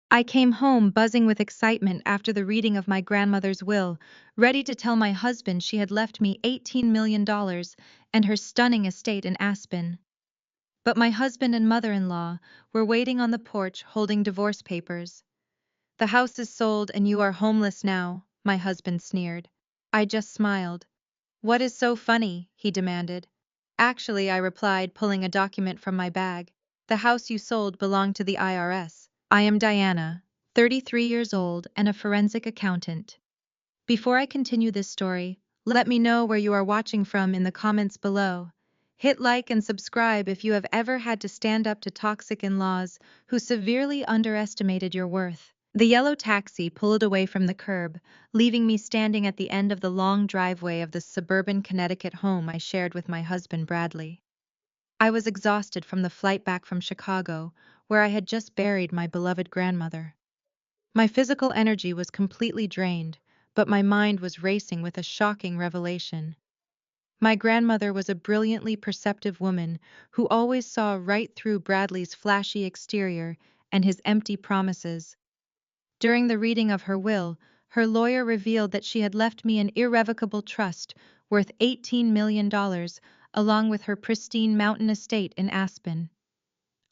I came home buzzing with excitement after the reading of my grandmother's will, ready to tell my husband she had left me $18 million and her stunning estate in Aspen. But my husband and mother-in-law were waiting on the porch holding divorce papers. "The house is sold and you are homeless now," my husband sneered. I just smiled. "What is so funny?" he demanded. "Actually," I replied, pulling a document from my bag, "the house you sold belonged to the IRS. I am Diana, 33 years old and a forensic accountant." Before I continue this story, let me know where you are watching from in the comments below. Hit like and subscribe if you have ever had to stand up to toxic in-laws who severely underestimated your worth. The yellow taxi pulled away from the curb, leaving me standing at the end of the long driveway of the suburban Connecticut home I shared with my husband Bradley. I was exhausted from the flight back from Chicago, where I had just buried my beloved grandmother. My physical energy was completely drained, but my mind was racing with a shocking revelation. My grandmother was a brilliantly perceptive woman who always saw right through Bradley's flashy exterior and his empty promises. During the reading of her will, her lawyer revealed that she had left me an irrevocable trust worth $18 million, along with her pristine mountain estate in Aspen.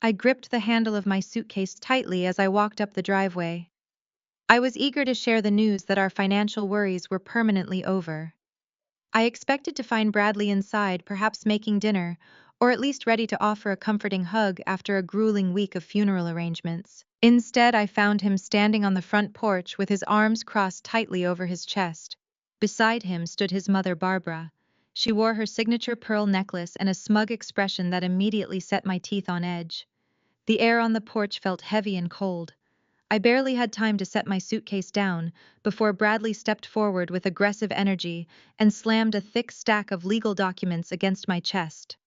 I gripped the handle of my suitcase tightly as I walked up the driveway. I was eager to share the news that our financial worries were permanently over. I expected to find Bradley inside, perhaps making dinner, or at least ready to offer a comforting hug after a grueling week of funeral arrangements. Instead, I found him standing on the front porch with his arms crossed tightly over his chest. Beside him stood his mother, Barbara. She wore her signature pearl necklace and a smug expression that immediately set my teeth on edge. The air on the porch felt heavy and cold. I barely had time to set my suitcase down before Bradley stepped forward with aggressive energy and slammed a thick stack of legal documents against my chest.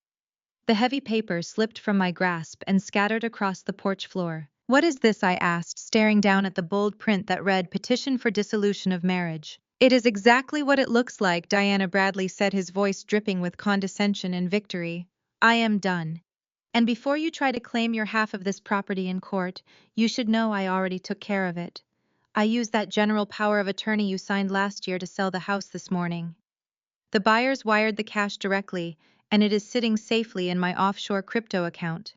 The heavy paper slipped from my grasp and scattered across the porch floor. "What is this?" I asked, staring down at the bold print that read "Petition for Dissolution of Marriage." "It is exactly what it looks like," Diana Bradley said, his voice dripping with condescension and victory. "I am done. And before you try to claim your half of this property in court, you should know I already took care of it. I used that general power of attorney you signed last year to sell the house this morning. The buyers wired the cash directly, and it is sitting safely in my offshore crypto account.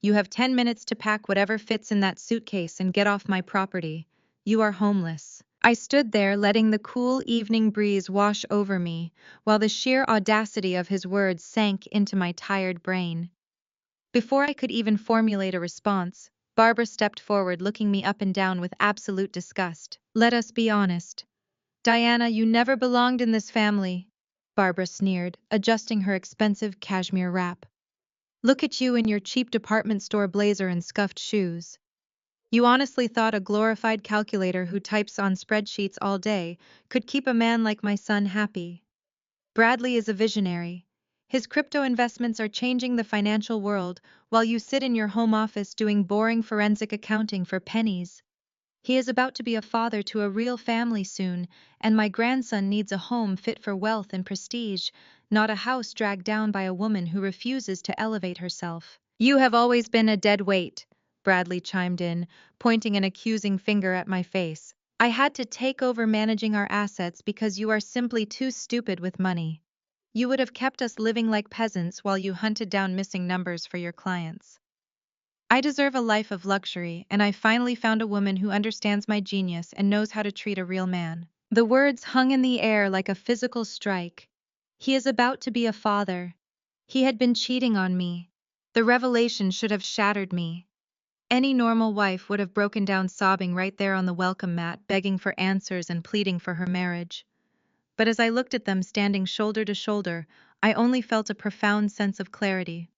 You have 10 minutes to pack whatever fits in that suitcase and get off my property. You are homeless." I stood there, letting the cool evening breeze wash over me, while the sheer audacity of his words sank into my tired brain. Before I could even formulate a response, Barbara stepped forward, looking me up and down with absolute disgust. "Let us be honest. Diana, you never belonged in this family," Barbara sneered, adjusting her expensive cashmere wrap. "Look at you in your cheap department store blazer and scuffed shoes. You honestly thought a glorified calculator who types on spreadsheets all day could keep a man like my son happy. Bradley is a visionary. His crypto investments are changing the financial world, while you sit in your home office doing boring forensic accounting for pennies. He is about to be a father to a real family soon, and my grandson needs a home fit for wealth and prestige, not a house dragged down by a woman who refuses to elevate herself." "You have always been a dead weight," Bradley chimed in, pointing an accusing finger at my face. "I had to take over managing our assets because you are simply too stupid with money. You would have kept us living like peasants while you hunted down missing numbers for your clients. I deserve a life of luxury, and I finally found a woman who understands my genius and knows how to treat a real man." The words hung in the air like a physical strike. He is about to be a father. He had been cheating on me. The revelation should have shattered me. Any normal wife would have broken down sobbing right there on the welcome mat, begging for answers and pleading for her marriage. But as I looked at them standing shoulder to shoulder, I only felt a profound sense of clarity.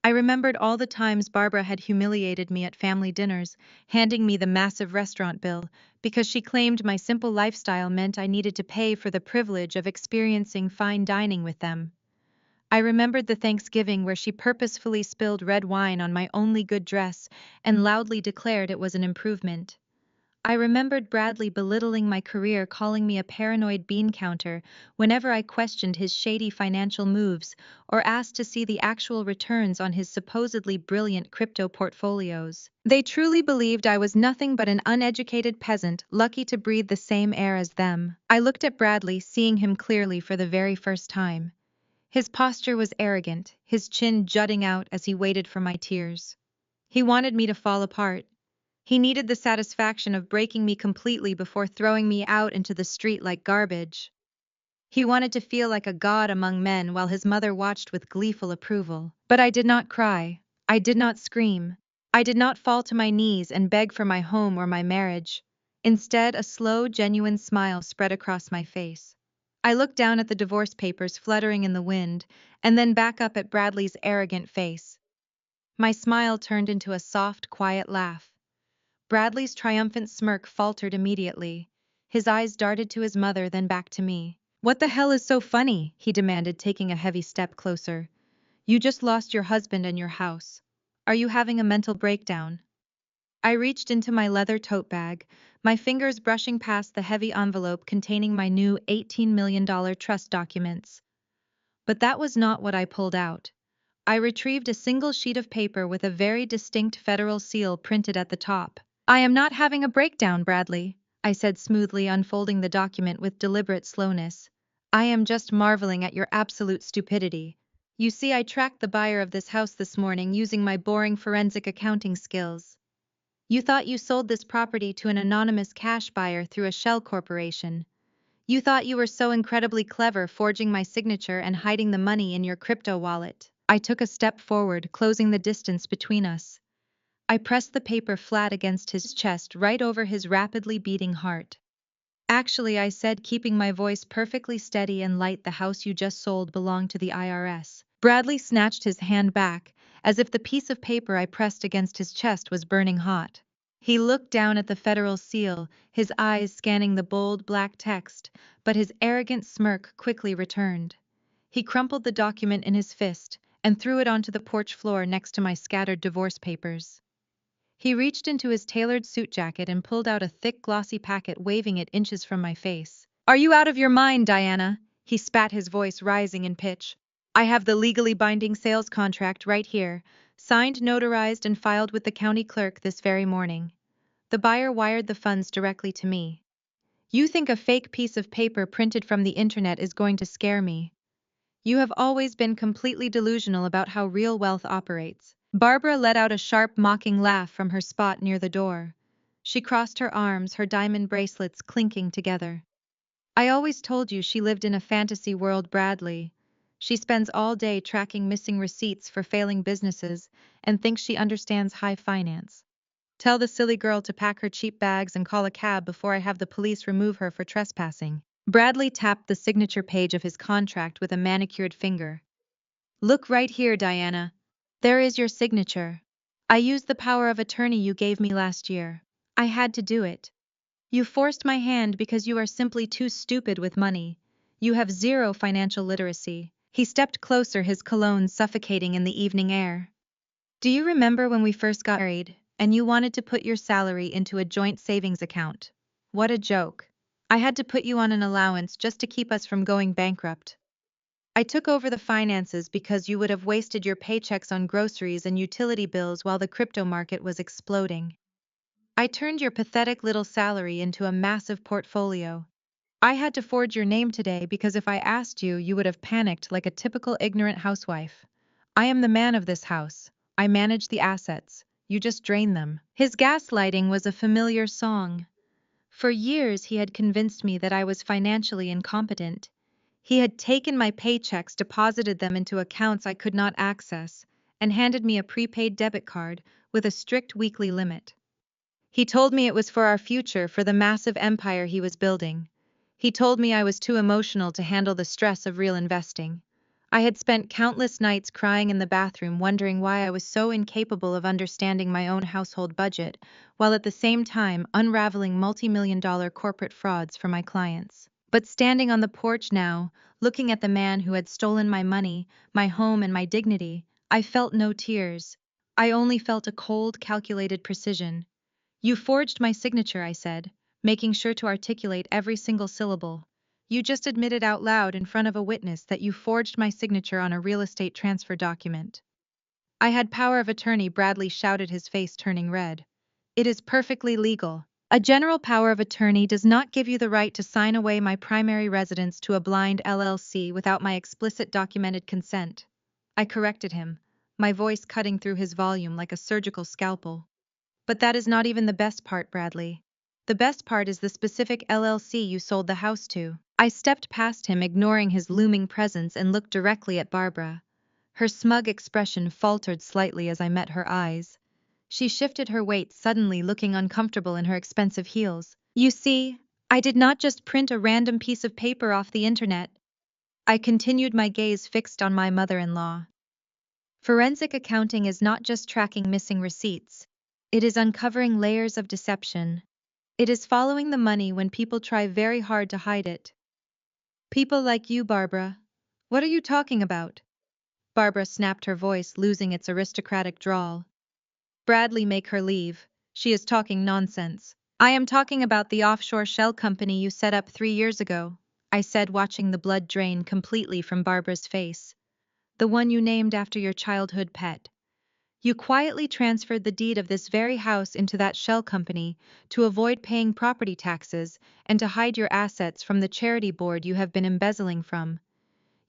I remembered all the times Barbara had humiliated me at family dinners, handing me the massive restaurant bill, because she claimed my simple lifestyle meant I needed to pay for the privilege of experiencing fine dining with them. I remembered the Thanksgiving where she purposefully spilled red wine on my only good dress and loudly declared it was an improvement. I remembered Bradley belittling my career, calling me a paranoid bean counter whenever I questioned his shady financial moves or asked to see the actual returns on his supposedly brilliant crypto portfolios. They truly believed I was nothing but an uneducated peasant lucky to breathe the same air as them. I looked at Bradley, seeing him clearly for the very first time. His posture was arrogant, his chin jutting out as he waited for my tears. He wanted me to fall apart. He needed the satisfaction of breaking me completely before throwing me out into the street like garbage. He wanted to feel like a god among men while his mother watched with gleeful approval. But I did not cry. I did not scream. I did not fall to my knees and beg for my home or my marriage. Instead, a slow, genuine smile spread across my face. I looked down at the divorce papers fluttering in the wind, and then back up at Bradley's arrogant face. My smile turned into a soft, quiet laugh. Bradley's triumphant smirk faltered immediately. His eyes darted to his mother, then back to me. "What the hell is so funny?" he demanded, taking a heavy step closer. "You just lost your husband and your house. Are you having a mental breakdown?" I reached into my leather tote bag, my fingers brushing past the heavy envelope containing my new $18 million trust documents. But that was not what I pulled out. I retrieved a single sheet of paper with a very distinct federal seal printed at the top. "I am not having a breakdown, Bradley," I said smoothly, unfolding the document with deliberate slowness. "I am just marveling at your absolute stupidity. You see, I tracked the buyer of this house this morning using my boring forensic accounting skills. You thought you sold this property to an anonymous cash buyer through a shell corporation. You thought you were so incredibly clever, forging my signature and hiding the money in your crypto wallet." I took a step forward, closing the distance between us. I pressed the paper flat against his chest, right over his rapidly beating heart. "Actually," I said, keeping my voice perfectly steady and light, "the house you just sold belonged to the IRS." Bradley snatched his hand back, as if the piece of paper I pressed against his chest was burning hot. He looked down at the federal seal, his eyes scanning the bold black text, but his arrogant smirk quickly returned. He crumpled the document in his fist and threw it onto the porch floor next to my scattered divorce papers. He reached into his tailored suit jacket and pulled out a thick, glossy packet, waving it inches from my face. "Are you out of your mind, Diana?" he spat, his voice rising in pitch. "I have the legally binding sales contract right here, signed, notarized, and filed with the county clerk this very morning. The buyer wired the funds directly to me. You think a fake piece of paper printed from the internet is going to scare me? You have always been completely delusional about how real wealth operates." Barbara let out a sharp, mocking laugh from her spot near the door. She crossed her arms, her diamond bracelets clinking together. "I always told you she lived in a fantasy world, Bradley. She spends all day tracking missing receipts for failing businesses and thinks she understands high finance. Tell the silly girl to pack her cheap bags and call a cab before I have the police remove her for trespassing." Bradley tapped the signature page of his contract with a manicured finger. "Look right here, Diana. There is your signature. I used the power of attorney you gave me last year. I had to do it. You forced my hand because you are simply too stupid with money. You have zero financial literacy." He stepped closer, his cologne suffocating in the evening air. "Do you remember when we first got married, and you wanted to put your salary into a joint savings account? What a joke. I had to put you on an allowance just to keep us from going bankrupt. I took over the finances because you would have wasted your paychecks on groceries and utility bills while the crypto market was exploding. I turned your pathetic little salary into a massive portfolio. I had to forge your name today because if I asked you, you would have panicked like a typical ignorant housewife. I am the man of this house. I manage the assets. You just drain them." His gaslighting was a familiar song. For years he had convinced me that I was financially incompetent. He had taken my paychecks, deposited them into accounts I could not access, and handed me a prepaid debit card with a strict weekly limit. He told me it was for our future, for the massive empire he was building. He told me I was too emotional to handle the stress of real investing. I had spent countless nights crying in the bathroom, wondering why I was so incapable of understanding my own household budget, while at the same time unraveling multi-million-dollar corporate frauds for my clients. But standing on the porch now, looking at the man who had stolen my money, my home, and my dignity, I felt no tears. I only felt a cold, calculated precision. You forged my signature, I said, making sure to articulate every single syllable. You just admitted out loud in front of a witness that you forged my signature on a real estate transfer document. I had power of attorney, Bradley shouted, his face turning red. It is perfectly legal. A general power of attorney does not give you the right to sign away my primary residence to a blind LLC without my explicit documented consent. I corrected him, my voice cutting through his volume like a surgical scalpel. But that is not even the best part, Bradley. The best part is the specific LLC you sold the house to. I stepped past him, ignoring his looming presence, and looked directly at Barbara. Her smug expression faltered slightly as I met her eyes. She shifted her weight, suddenly looking uncomfortable in her expensive heels. You see, I did not just print a random piece of paper off the internet. I continued, my gaze fixed on my mother-in-law. Forensic accounting is not just tracking missing receipts. It is uncovering layers of deception. It is following the money when people try very hard to hide it. People like you, Barbara. What are you talking about? Barbara snapped, her voice losing its aristocratic drawl. Bradley, make her leave. She is talking nonsense. I am talking about the offshore shell company you set up 3 years ago, I said, watching the blood drain completely from Barbara's face. The one you named after your childhood pet. You quietly transferred the deed of this very house into that shell company to avoid paying property taxes and to hide your assets from the charity board you have been embezzling from.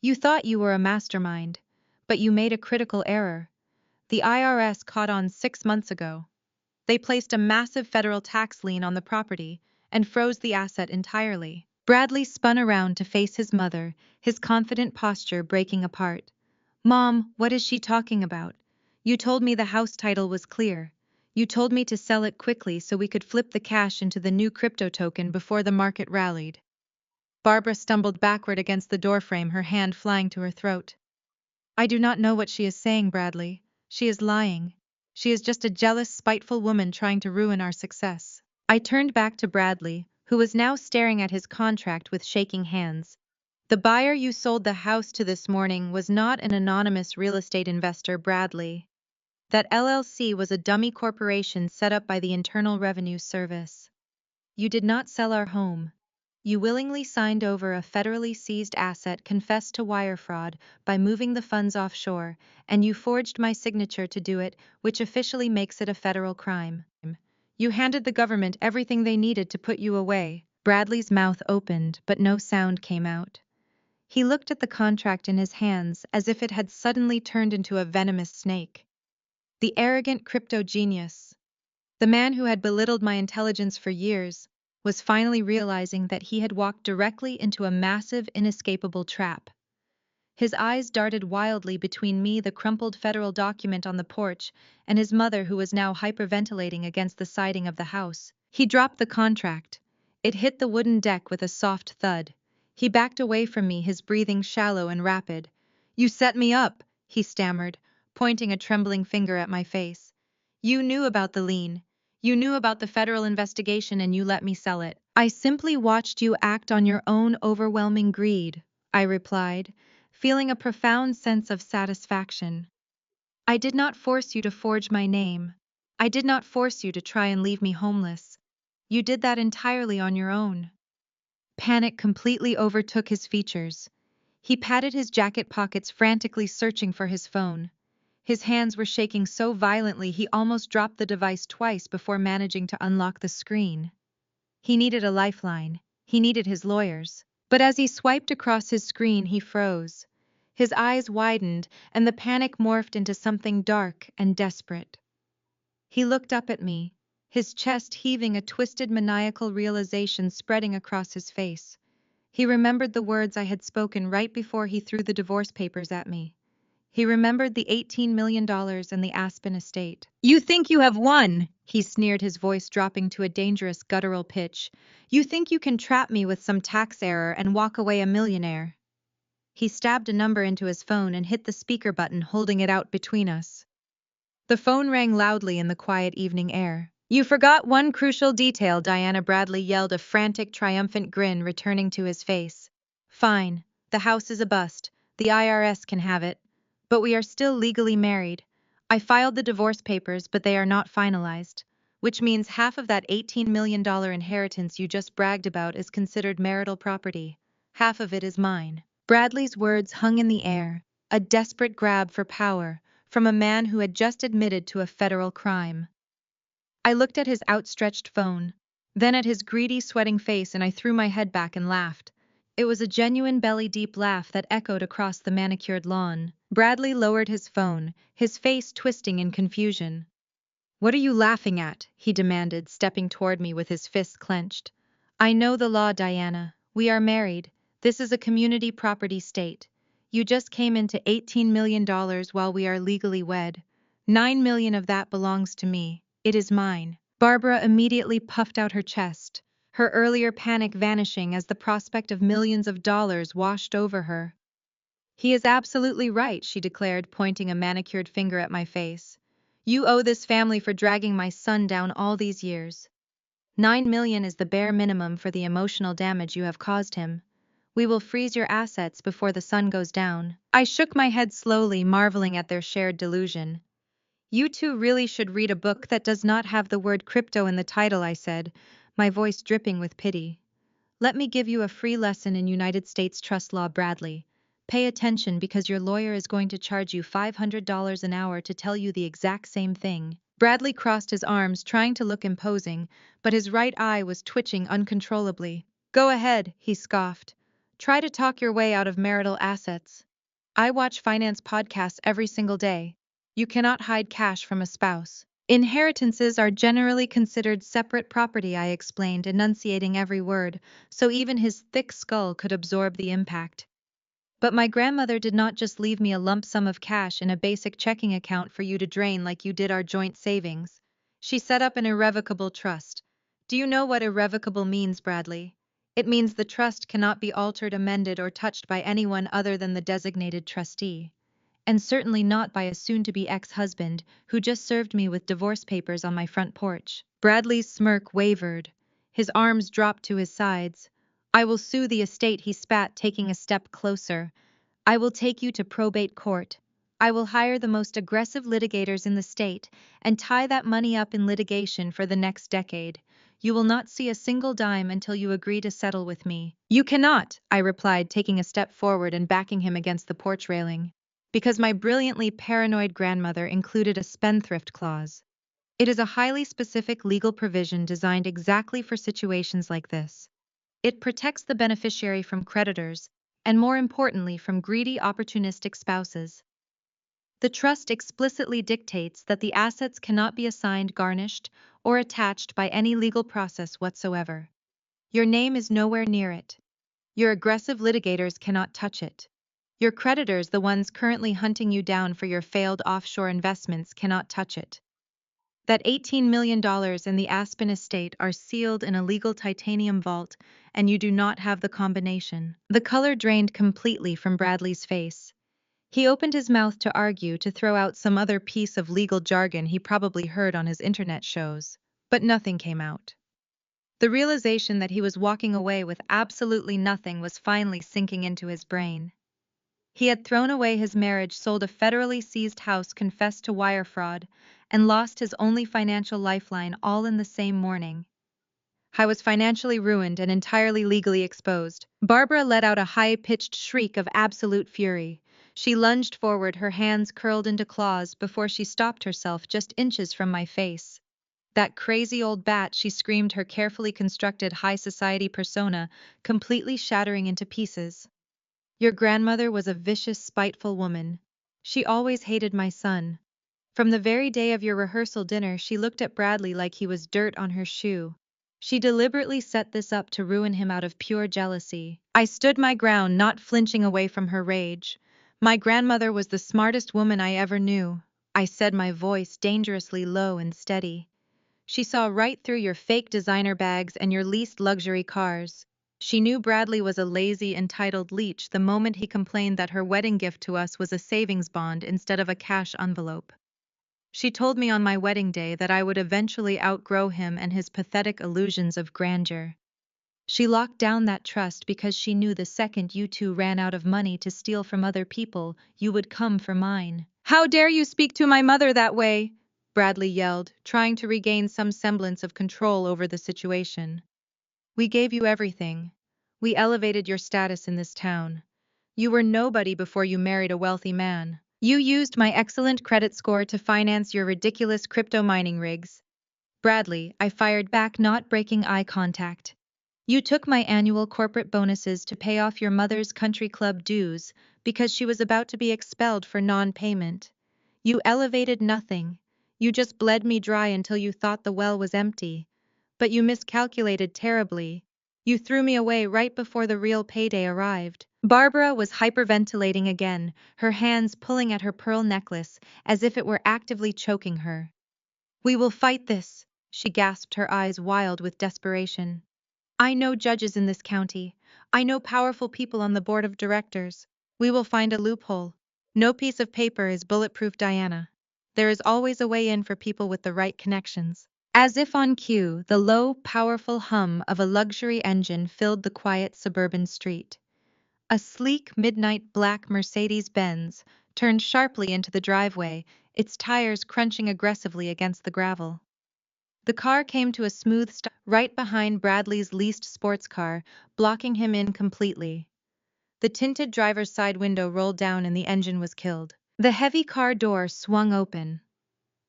You thought you were a mastermind, but you made a critical error. The IRS caught on 6 months ago. They placed a massive federal tax lien on the property and froze the asset entirely. Bradley spun around to face his mother, his confident posture breaking apart. Mom, what is she talking about? You told me the house title was clear. You told me to sell it quickly so we could flip the cash into the new crypto token before the market rallied. Barbara stumbled backward against the doorframe, her hand flying to her throat. I do not know what she is saying, Bradley. She is lying. She is just a jealous, spiteful woman trying to ruin our success. I turned back to Bradley, who was now staring at his contract with shaking hands. The buyer you sold the house to this morning was not an anonymous real estate investor, Bradley. That LLC was a dummy corporation set up by the Internal Revenue Service. You did not sell our home. You willingly signed over a federally seized asset, confessed to wire fraud by moving the funds offshore, and you forged my signature to do it, which officially makes it a federal crime. You handed the government everything they needed to put you away. Bradley's mouth opened, but no sound came out. He looked at the contract in his hands as if it had suddenly turned into a venomous snake. The arrogant crypto genius, the man who had belittled my intelligence for years, was finally realizing that he had walked directly into a massive, inescapable trap. His eyes darted wildly between me, the crumpled federal document on the porch, and his mother, who was now hyperventilating against the siding of the house. He dropped the contract. It hit the wooden deck with a soft thud. He backed away from me, his breathing shallow and rapid. You set me up, he stammered, pointing a trembling finger at my face. You knew about the lien. You knew about the federal investigation and you let me sell it. I simply watched you act on your own overwhelming greed, I replied, feeling a profound sense of satisfaction. I did not force you to forge my name. I did not force you to try and leave me homeless. You did that entirely on your own. Panic completely overtook his features. He patted his jacket pockets, frantically searching for his phone. His hands were shaking so violently he almost dropped the device twice before managing to unlock the screen. He needed a lifeline. He needed his lawyers. But as he swiped across his screen, he froze. His eyes widened, and the panic morphed into something dark and desperate. He looked up at me, his chest heaving, a twisted, maniacal realization spreading across his face. He remembered the words I had spoken right before he threw the divorce papers at me. He remembered the $18 million and the Aspen estate. You think you have won, he sneered, his voice dropping to a dangerous guttural pitch. You think you can trap me with some tax error and walk away a millionaire. He stabbed a number into his phone and hit the speaker button, holding it out between us. The phone rang loudly in the quiet evening air. You forgot one crucial detail, Diana, Bradley yelled, a frantic, triumphant grin returning to his face. Fine, the house is a bust. The IRS can have it. But we are still legally married. I filed the divorce papers, but they are not finalized. which means half of that $18 million inheritance you just bragged about is considered marital property. Half of it is mine. Bradley's words hung in the air, a desperate grab for power, from a man who had just admitted to a federal crime. I looked at his outstretched phone, then at his greedy, sweating face, and I threw my head back and laughed. It was a genuine belly-deep laugh that echoed across the manicured lawn. Bradley lowered his phone, his face twisting in confusion. "What are you laughing at?" he demanded, stepping toward me with his fists clenched. "I know the law, Diana. We are married. This is a community property state. You just came into $18 million while we are legally wed. 9 million of that belongs to me. It is mine." Barbara immediately puffed out her chest, her earlier panic vanishing as the prospect of millions of dollars washed over her. "He is absolutely right," she declared, pointing a manicured finger at my face. "You owe this family for dragging my son down all these years. 9 million is the bare minimum for the emotional damage you have caused him. We will freeze your assets before the sun goes down." I shook my head slowly, marveling at their shared delusion. "You two really should read a book that does not have the word crypto in the title," I said, my voice dripping with pity. "Let me give you a free lesson in United States trust law, Bradley. Pay attention, because your lawyer is going to charge you $500 an hour to tell you the exact same thing." Bradley crossed his arms, trying to look imposing, but his right eye was twitching uncontrollably. "Go ahead," he scoffed. "Try to talk your way out of marital assets. I watch finance podcasts every single day. You cannot hide cash from a spouse. Inheritances are generally considered separate property," I explained, enunciating every word, so even his thick skull could absorb the impact. "But my grandmother did not just leave me a lump sum of cash in a basic checking account for you to drain like you did our joint savings. She set up an irrevocable trust. Do you know what irrevocable means, Bradley? It means the trust cannot be altered, amended, or touched by anyone other than the designated trustee. And certainly not by a soon-to-be ex-husband who just served me with divorce papers on my front porch." Bradley's smirk wavered. His arms dropped to his sides. "I will sue the estate," he spat, taking a step closer. "I will take you to probate court. I will hire the most aggressive litigators in the state and tie that money up in litigation for the next decade. You will not see a single dime until you agree to settle with me." "You cannot," I replied, taking a step forward and backing him against the porch railing. Because my brilliantly paranoid grandmother included a spendthrift clause. It is a highly specific legal provision designed exactly for situations like this. It protects the beneficiary from creditors, and more importantly, from greedy, opportunistic spouses. The trust explicitly dictates that the assets cannot be assigned, garnished, or attached by any legal process whatsoever. Your name is nowhere near it. Your aggressive litigators cannot touch it. Your creditors, the ones currently hunting you down for your failed offshore investments, cannot touch it. That $18 million in the Aspen estate are sealed in a legal titanium vault, and you do not have the combination." The color drained completely from Bradley's face. He opened his mouth to argue, to throw out some other piece of legal jargon he probably heard on his internet shows, but nothing came out. The realization that he was walking away with absolutely nothing was finally sinking into his brain. He had thrown away his marriage, sold a federally seized house, confessed to wire fraud, and lost his only financial lifeline, all in the same morning. I was financially ruined and entirely legally exposed. Barbara let out a high-pitched shriek of absolute fury. She lunged forward, her hands curled into claws, before she stopped herself just inches from my face. "That crazy old bat," she screamed, her carefully constructed high society persona completely shattering into pieces. "Your grandmother was a vicious, spiteful woman. She always hated my son. From the very day of your rehearsal dinner, she looked at Bradley like he was dirt on her shoe. She deliberately set this up to ruin him out of pure jealousy." I stood my ground, not flinching away from her rage. "My grandmother was the smartest woman I ever knew," I said, my voice dangerously low and steady. "She saw right through your fake designer bags and your leased luxury cars. She knew Bradley was a lazy, entitled leech the moment he complained that her wedding gift to us was a savings bond instead of a cash envelope. She told me on my wedding day that I would eventually outgrow him and his pathetic illusions of grandeur. She locked down that trust because she knew the second you two ran out of money to steal from other people, you would come for mine." "How dare you speak to my mother that way?" Bradley yelled, trying to regain some semblance of control over the situation. We gave you everything. We elevated your status in this town. You were nobody before you married a wealthy man. You used my excellent credit score to finance your ridiculous crypto mining rigs. Bradley, I fired back, not breaking eye contact. You took my annual corporate bonuses to pay off your mother's country club dues because she was about to be expelled for non-payment. You elevated nothing. You just bled me dry until you thought the well was empty. But you miscalculated terribly. You threw me away right before the real payday arrived. Barbara was hyperventilating again, her hands pulling at her pearl necklace as if it were actively choking her. We will fight this, she gasped, her eyes wild with desperation. I know judges in this county. I know powerful people on the board of directors. We will find a loophole. No piece of paper is bulletproof, Diana. There is always a way in for people with the right connections. As if on cue, the low, powerful hum of a luxury engine filled the quiet suburban street. A sleek, midnight black Mercedes-Benz turned sharply into the driveway, its tires crunching aggressively against the gravel. The car came to a smooth stop right behind Bradley's leased sports car, blocking him in completely. The tinted driver's side window rolled down and the engine was killed. The heavy car door swung open.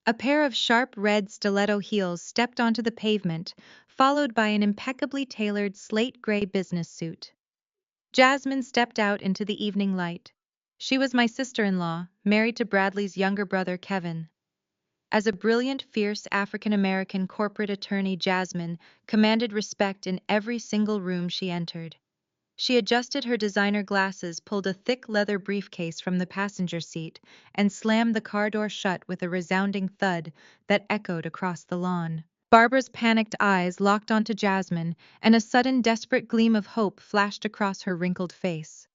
A pair of sharp red stiletto heels stepped onto the pavement, followed by an impeccably tailored slate gray business suit. Jasmine stepped out into the evening light. She was my sister-in-law, married to Bradley's younger brother, Kevin. As a brilliant, fierce African-American corporate attorney, Jasmine commanded respect in every single room she entered. She adjusted her designer glasses, pulled a thick leather briefcase from the passenger seat, and slammed the car door shut with a resounding thud that echoed across the lawn. Barbara's panicked eyes locked onto Jasmine, and a sudden desperate gleam of hope flashed across her wrinkled face.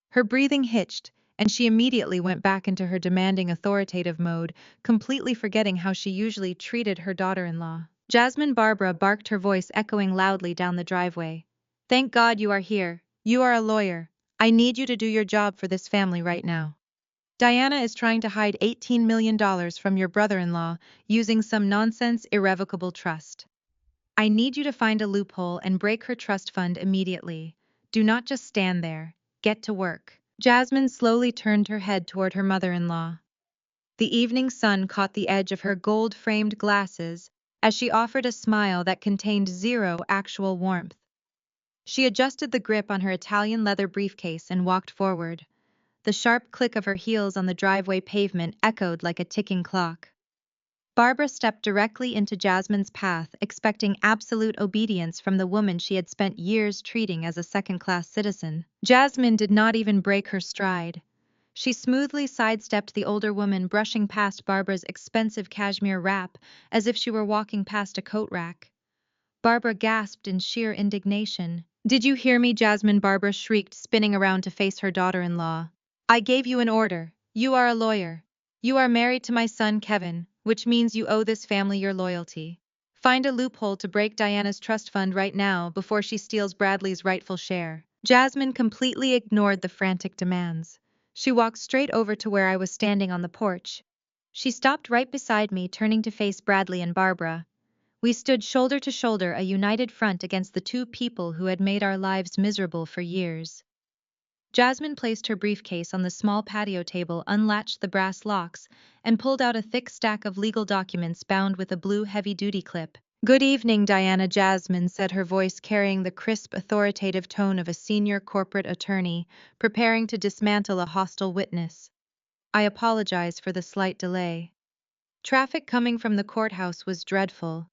Her breathing hitched, and she immediately went back into her demanding authoritative mode, completely forgetting how she usually treated her daughter-in-law. Jasmine, Barbara barked, her voice echoing loudly down the driveway. Thank God you are here. You are a lawyer. I need you to do your job for this family right now. Diana is trying to hide $18 million from your brother-in-law using some nonsense irrevocable trust. I need you to find a loophole and break her trust fund immediately. Do not just stand there. Get to work. Jasmine slowly turned her head toward her mother-in-law. The evening sun caught the edge of her gold-framed glasses as she offered a smile that contained zero actual warmth. She adjusted the grip on her Italian leather briefcase and walked forward. The sharp click of her heels on the driveway pavement echoed like a ticking clock. Barbara stepped directly into Jasmine's path, expecting absolute obedience from the woman she had spent years treating as a second-class citizen. Jasmine did not even break her stride. She smoothly sidestepped the older woman, brushing past Barbara's expensive cashmere wrap as if she were walking past a coat rack. Barbara gasped in sheer indignation. Did you hear me, Jasmine? Barbara shrieked, spinning around to face her daughter-in-law. I gave you an order. You are a lawyer. You are married to my son, Kevin, which means you owe this family your loyalty. Find a loophole to break Diana's trust fund right now before she steals Bradley's rightful share. Jasmine completely ignored the frantic demands. She walked straight over to where I was standing on the porch. She stopped right beside me, turning to face Bradley and Barbara. We stood shoulder to shoulder, a united front against the two people who had made our lives miserable for years. Jasmine placed her briefcase on the small patio table, unlatched the brass locks, and pulled out a thick stack of legal documents bound with a blue heavy-duty clip. Good evening, Diana, Jasmine said, her voice carrying the crisp, authoritative tone of a senior corporate attorney preparing to dismantle a hostile witness. I apologize for the slight delay. Traffic coming from the courthouse was dreadful.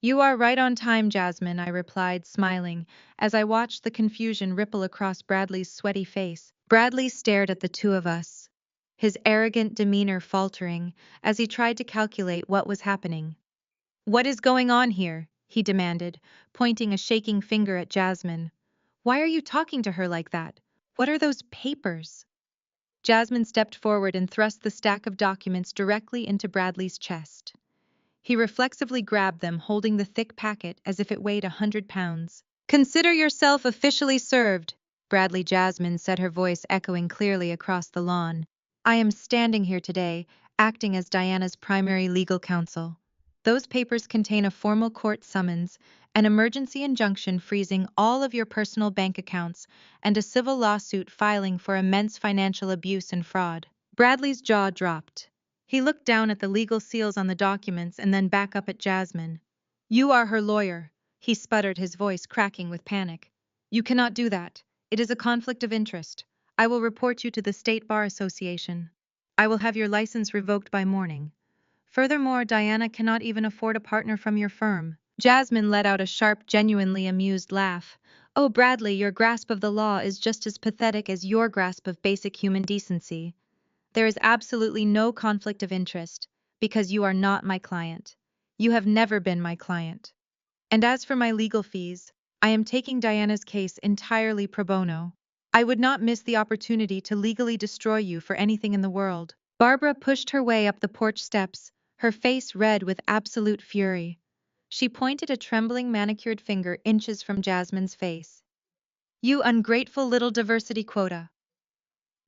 You are right on time, Jasmine, I replied, smiling, as I watched the confusion ripple across Bradley's sweaty face. Bradley stared at the two of us, his arrogant demeanor faltering as he tried to calculate what was happening. What is going on here? He demanded, pointing a shaking finger at Jasmine. Why are you talking to her like that? What are those papers? Jasmine stepped forward and thrust the stack of documents directly into Bradley's chest. He reflexively grabbed them, holding the thick packet as if it weighed 100 pounds. Consider yourself officially served, Bradley. Jasmine said, her voice echoing clearly across the lawn. I am standing here today acting as Diana's primary legal counsel. Those papers contain a formal court summons, an emergency injunction freezing all of your personal bank accounts, and a civil lawsuit filing for immense financial abuse and fraud. Bradley's jaw dropped. He looked down at the legal seals on the documents and then back up at Jasmine. "You are her lawyer," he sputtered, his voice cracking with panic. "You cannot do that. It is a conflict of interest. I will report you to the State Bar Association. I will have your license revoked by morning. Furthermore, Diana cannot even afford a partner from your firm." Jasmine let out a sharp, genuinely amused laugh. "Oh, Bradley, your grasp of the law is just as pathetic as your grasp of basic human decency. There is absolutely no conflict of interest, because you are not my client. You have never been my client. And as for my legal fees, I am taking Diana's case entirely pro bono. I would not miss the opportunity to legally destroy you for anything in the world." Barbara pushed her way up the porch steps, her face red with absolute fury. She pointed a trembling manicured finger inches from Jasmine's face. "You ungrateful little diversity quota,"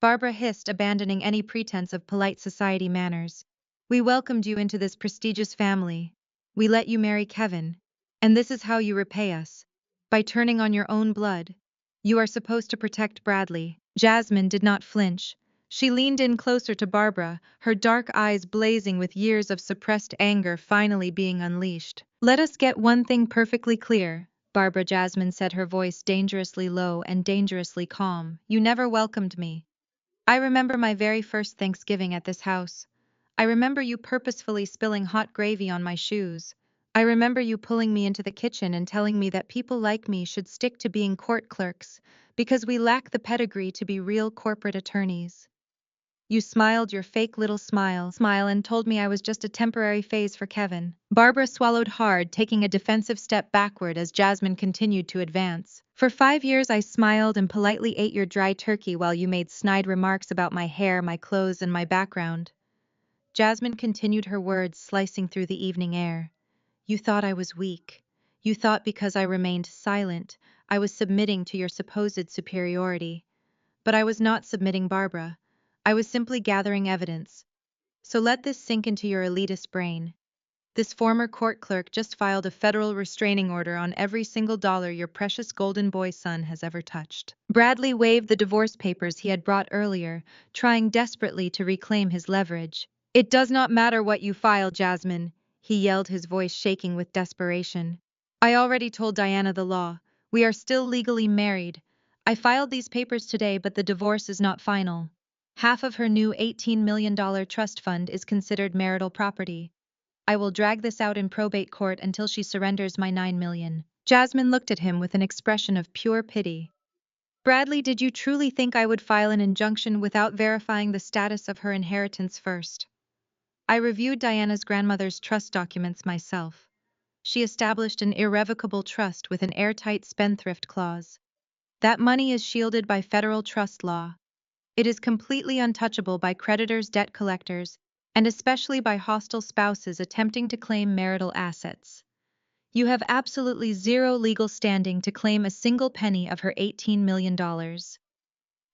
Barbara hissed, abandoning any pretense of polite society manners. "We welcomed you into this prestigious family. We let you marry Kevin. And this is how you repay us. By turning on your own blood. You are supposed to protect Bradley." Jasmine did not flinch. She leaned in closer to Barbara, her dark eyes blazing with years of suppressed anger finally being unleashed. "Let us get one thing perfectly clear," Barbara Jasmine said, her voice dangerously low and dangerously calm. "You never welcomed me. I remember my very first Thanksgiving at this house. I remember you purposefully spilling hot gravy on my shoes. I remember you pulling me into the kitchen and telling me that people like me should stick to being court clerks, because we lack the pedigree to be real corporate attorneys. You smiled your fake little smile and told me I was just a temporary phase for Kevin." Barbara swallowed hard, taking a defensive step backward as Jasmine continued to advance. "For 5 years I smiled and politely ate your dry turkey while you made snide remarks about my hair, my clothes, and my background." Jasmine continued her words, slicing through the evening air. "You thought I was weak. You thought because I remained silent, I was submitting to your supposed superiority. But I was not submitting, Barbara. I was simply gathering evidence. So let this sink into your elitist brain. This former court clerk just filed a federal restraining order on every single dollar your precious golden boy son has ever touched." Bradley waved the divorce papers he had brought earlier, trying desperately to reclaim his leverage. "It does not matter what you filed, Jasmine," he yelled, his voice shaking with desperation. "I already told Diana the law. We are still legally married. I filed these papers today, but the divorce is not final. Half of her new $18 million trust fund is considered marital property. I will drag this out in probate court until she surrenders my $9 million. Jasmine looked at him with an expression of pure pity. "Bradley, did you truly think I would file an injunction without verifying the status of her inheritance first? I reviewed Diana's grandmother's trust documents myself. She established an irrevocable trust with an airtight spendthrift clause. That money is shielded by federal trust law. It is completely untouchable by creditors, debt collectors, and especially by hostile spouses attempting to claim marital assets. You have absolutely zero legal standing to claim a single penny of her $18 million.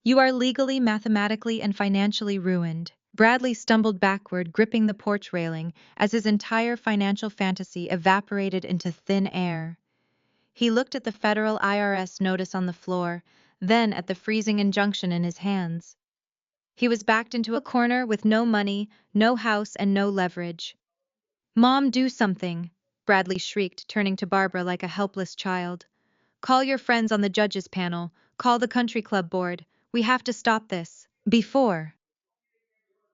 You are legally, mathematically, and financially ruined." Bradley stumbled backward, gripping the porch railing, as his entire financial fantasy evaporated into thin air. He looked at the federal IRS notice on the floor, then at the freezing injunction in his hands. He was backed into a corner with no money, no house, and no leverage. "Mom, do something!" Bradley shrieked, turning to Barbara like a helpless child. "Call your friends on the judges panel. Call the country club board. We have to stop this." Before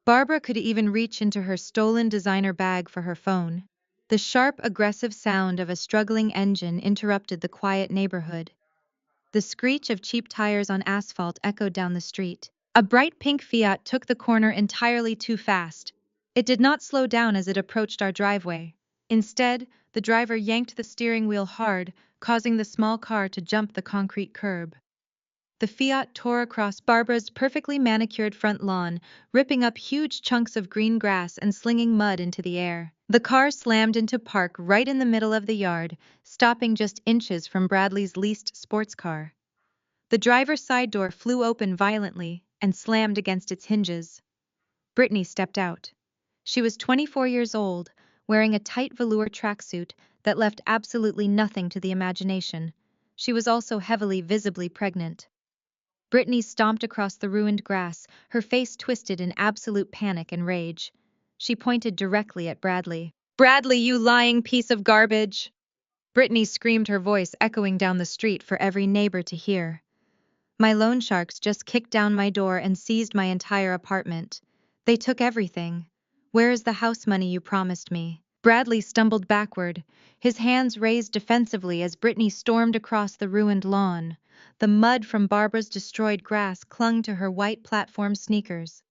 Barbara could even reach into her stolen designer bag for her phone, the sharp, aggressive sound of a struggling engine interrupted the quiet neighborhood. The screech of cheap tires on asphalt echoed down the street. A bright pink Fiat took the corner entirely too fast. It did not slow down as it approached our driveway. Instead, the driver yanked the steering wheel hard, causing the small car to jump the concrete curb. The Fiat tore across Barbara's perfectly manicured front lawn, ripping up huge chunks of green grass and slinging mud into the air. The car slammed into park right in the middle of the yard, stopping just inches from Bradley's leased sports car. The driver's side door flew open violently and slammed against its hinges. Brittany stepped out. She was 24 years old, wearing a tight velour tracksuit that left absolutely nothing to the imagination. She was also heavily, visibly pregnant. Brittany stomped across the ruined grass, her face twisted in absolute panic and rage. She pointed directly at Bradley. "Bradley, you lying piece of garbage!" Brittany screamed, her voice echoing down the street for every neighbor to hear. "My loan sharks just kicked down my door and seized my entire apartment. They took everything. Where is the house money you promised me?" Bradley stumbled backward, his hands raised defensively as Brittany stormed across the ruined lawn. The mud from Barbara's destroyed grass clung to her white platform sneakers.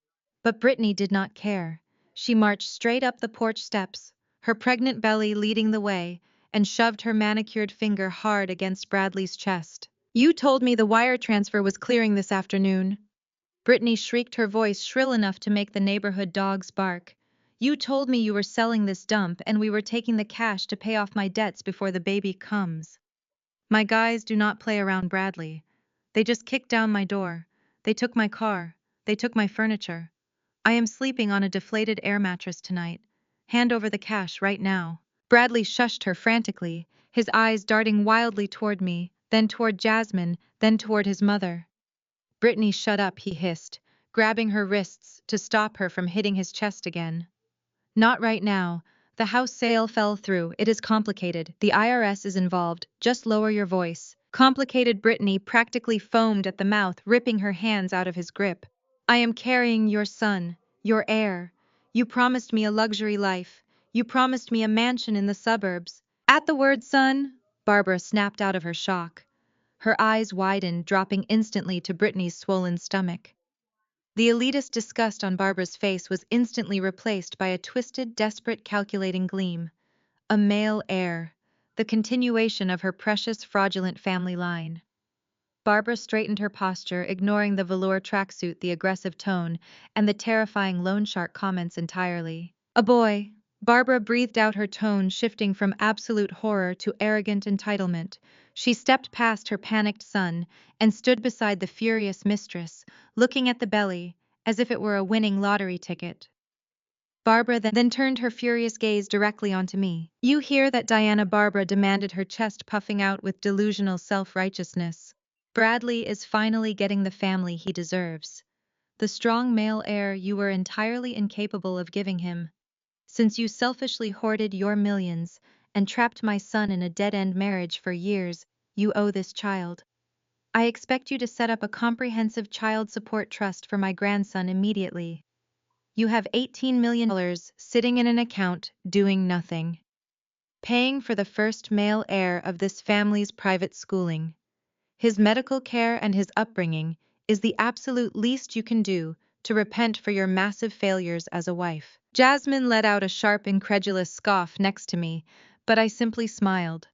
But Brittany did not care. She marched straight up the porch steps, her pregnant belly leading the way, and shoved her manicured finger hard against Bradley's chest. "You told me the wire transfer was clearing this afternoon." Brittany shrieked, her voice shrill enough to make the neighborhood dogs bark. "You told me you were selling this dump and we were taking the cash to pay off my debts before the baby comes." "My guys do not play around, Bradley. They just kicked down my door. They took my car. They took my furniture. I am sleeping on a deflated air mattress tonight. Hand over the cash right now." Bradley shushed her frantically, his eyes darting wildly toward me, then toward Jasmine, then toward his mother. "Brittany, shut up," he hissed, grabbing her wrists to stop her from hitting his chest again. "Not right now. The house sale fell through. It is complicated. The IRS is involved. Just lower your voice." Complicated. Brittany practically foamed at the mouth, ripping her hands out of his grip. "I am carrying your son, your heir. You promised me a luxury life. You promised me a mansion in the suburbs." At the word son, Barbara snapped out of her shock. Her eyes widened, dropping instantly to Brittany's swollen stomach. The elitist disgust on Barbara's face was instantly replaced by a twisted, desperate, calculating gleam. A male heir. The continuation of her precious, fraudulent family line. Barbara straightened her posture, ignoring the velour tracksuit, the aggressive tone, and the terrifying loan shark comments entirely. "A boy." Barbara breathed out, her tone shifting from absolute horror to arrogant entitlement. She stepped past her panicked son and stood beside the furious mistress, looking at the belly as if it were a winning lottery ticket. Barbara then turned her furious gaze directly onto me. "You hear that, Diana?" Barbara demanded, her chest puffing out with delusional self-righteousness. "Bradley is finally getting the family he deserves. The strong male heir you were entirely incapable of giving him. Since you selfishly hoarded your millions and trapped my son in a dead-end marriage for years, you owe this child. I expect you to set up a comprehensive child support trust for my grandson immediately. You have $18 million sitting in an account doing nothing. Paying for the first male heir of this family's private schooling. His medical care and his upbringing is the absolute least you can do to repent for your massive failures as a wife." Jasmine let out a sharp, incredulous scoff next to me, but I simply smiled.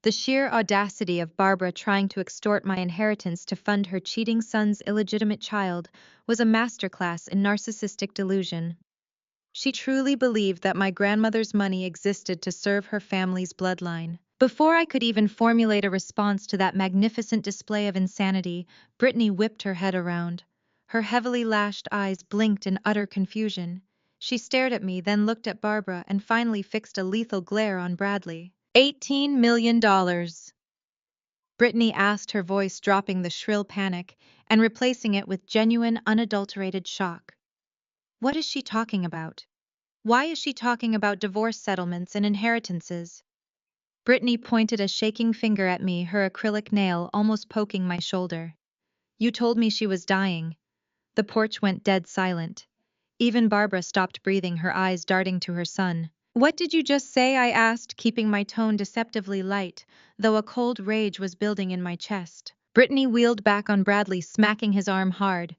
The sheer audacity of Barbara trying to extort my inheritance to fund her cheating son's illegitimate child was a masterclass in narcissistic delusion. She truly believed that my grandmother's money existed to serve her family's bloodline. Before I could even formulate a response to that magnificent display of insanity, Brittany whipped her head around. Her heavily lashed eyes blinked in utter confusion. She stared at me, then looked at Barbara, and finally fixed a lethal glare on Bradley. $18 million. Brittany asked, her voice dropping the shrill panic and replacing it with genuine, unadulterated shock. What is she talking about? Why is she talking about divorce settlements and inheritances? Brittany pointed a shaking finger at me, her acrylic nail almost poking my shoulder. "You told me she was dying." The porch went dead silent. Even Barbara stopped breathing, her eyes darting to her son. "What did you just say?" I asked, keeping my tone deceptively light, though a cold rage was building in my chest. Brittany wheeled back on Bradley, smacking his arm hard.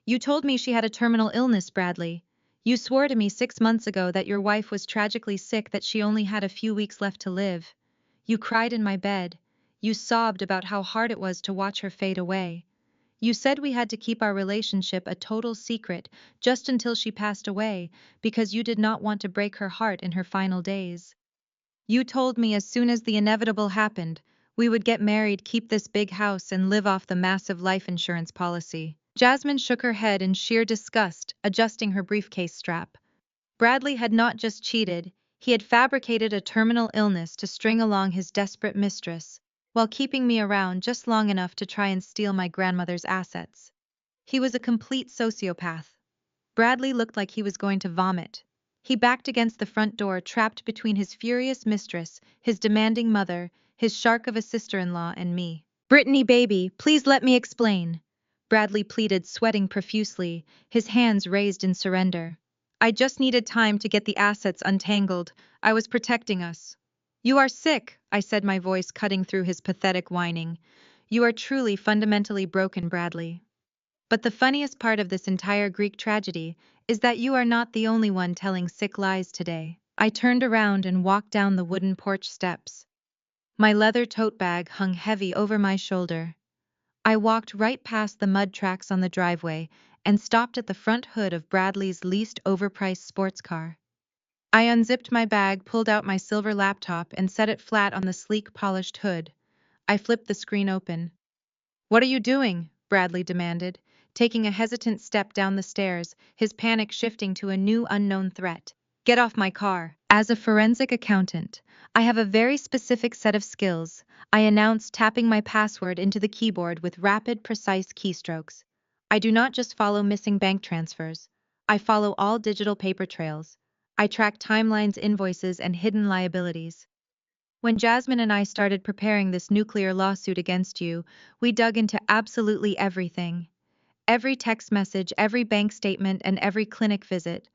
"You told me she had a terminal illness, Bradley. You swore to me 6 months ago that your wife was tragically sick, that she only had a few weeks left to live. You cried in my bed. You sobbed about how hard it was to watch her fade away. You said we had to keep our relationship a total secret just until she passed away, because you did not want to break her heart in her final days. You told me as soon as the inevitable happened, we would get married, keep this big house, and live off the massive life insurance policy." Jasmine shook her head in sheer disgust, adjusting her briefcase strap. Bradley had not just cheated, he had fabricated a terminal illness to string along his desperate mistress, while keeping me around just long enough to try and steal my grandmother's assets. He was a complete sociopath. Bradley looked like he was going to vomit. He backed against the front door, trapped between his furious mistress, his demanding mother, his shark of a sister-in-law, and me. "Brittany, baby, please let me explain," Bradley pleaded, sweating profusely, his hands raised in surrender. "I just needed time to get the assets untangled. I was protecting us." "You are sick," I said, my voice cutting through his pathetic whining. "You are truly fundamentally broken, Bradley. But the funniest part of this entire Greek tragedy is that you are not the only one telling sick lies today." I turned around and walked down the wooden porch steps. My leather tote bag hung heavy over my shoulder. I walked right past the mud tracks on the driveway and stopped at the front hood of Bradley's least overpriced sports car. I unzipped my bag, pulled out my silver laptop, and set it flat on the sleek, polished hood. I flipped the screen open. "What are you doing?" Bradley demanded, taking a hesitant step down the stairs, his panic shifting to a new unknown threat. "Get off my car." "As a forensic accountant, I have a very specific set of skills," I announced, tapping my password into the keyboard with rapid, precise keystrokes. "I do not just follow missing bank transfers. I follow all digital paper trails. I track timelines, invoices, and hidden liabilities. When Jasmine and I started preparing this nuclear lawsuit against you, we dug into absolutely everything. Every text message, every bank statement, and every clinic visit.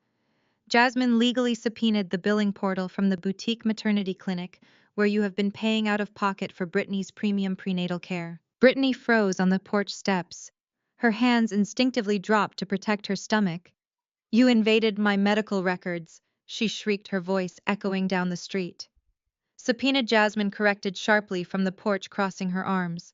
Jasmine legally subpoenaed the billing portal from the boutique maternity clinic where you have been paying out of pocket for Brittany's premium prenatal care." Brittany froze on the porch steps. Her hands instinctively dropped to protect her stomach. "You invaded my medical records," she shrieked, her voice echoing down the street. "Subpoenaed," Jasmine corrected sharply from the porch, crossing her arms.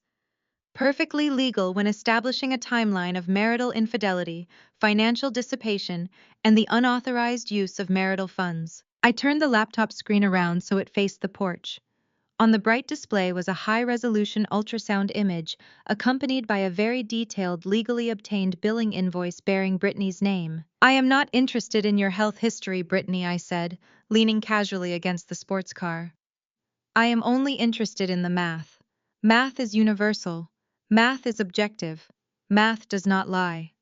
"Perfectly legal when establishing a timeline of marital infidelity, financial dissipation, and the unauthorized use of marital funds." I turned the laptop screen around so it faced the porch. On the bright display was a high-resolution ultrasound image, accompanied by a very detailed, legally obtained billing invoice bearing Brittany's name. "I am not interested in your health history, Brittany," I said, leaning casually against the sports car. "I am only interested in the math. Math is universal. Math is objective. Math does not lie.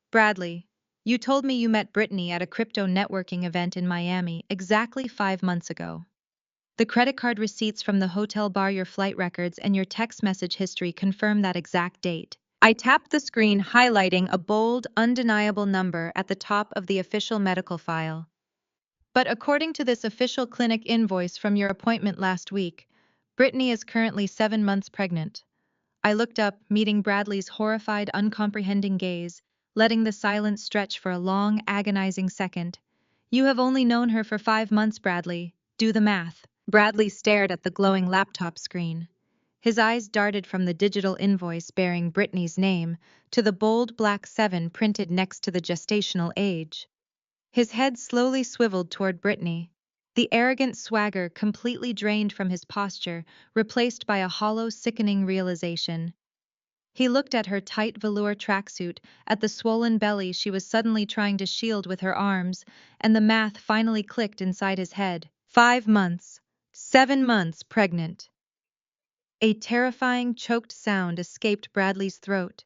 Bradley, you told me you met Brittany at a crypto networking event in Miami exactly 5 months ago. The credit card receipts from the hotel bar, your flight records, and your text message history confirm that exact date." I tapped the screen, highlighting a bold, undeniable number at the top of the official medical file. "But according to this official clinic invoice from your appointment last week, Brittany is currently 7 months pregnant." I looked up, meeting Bradley's horrified, uncomprehending gaze, letting the silence stretch for a long, agonizing second. "You have only known her for 5 months, Bradley. Do the math." Bradley stared at the glowing laptop screen. His eyes darted from the digital invoice bearing Brittany's name to the bold black 7 printed next to the gestational age. His head slowly swiveled toward Brittany. The arrogant swagger completely drained from his posture, replaced by a hollow, sickening realization. He looked at her tight velour tracksuit, at the swollen belly she was suddenly trying to shield with her arms, and the math finally clicked inside his head. 5 months. 7 months pregnant. A terrifying, choked sound escaped Bradley's throat.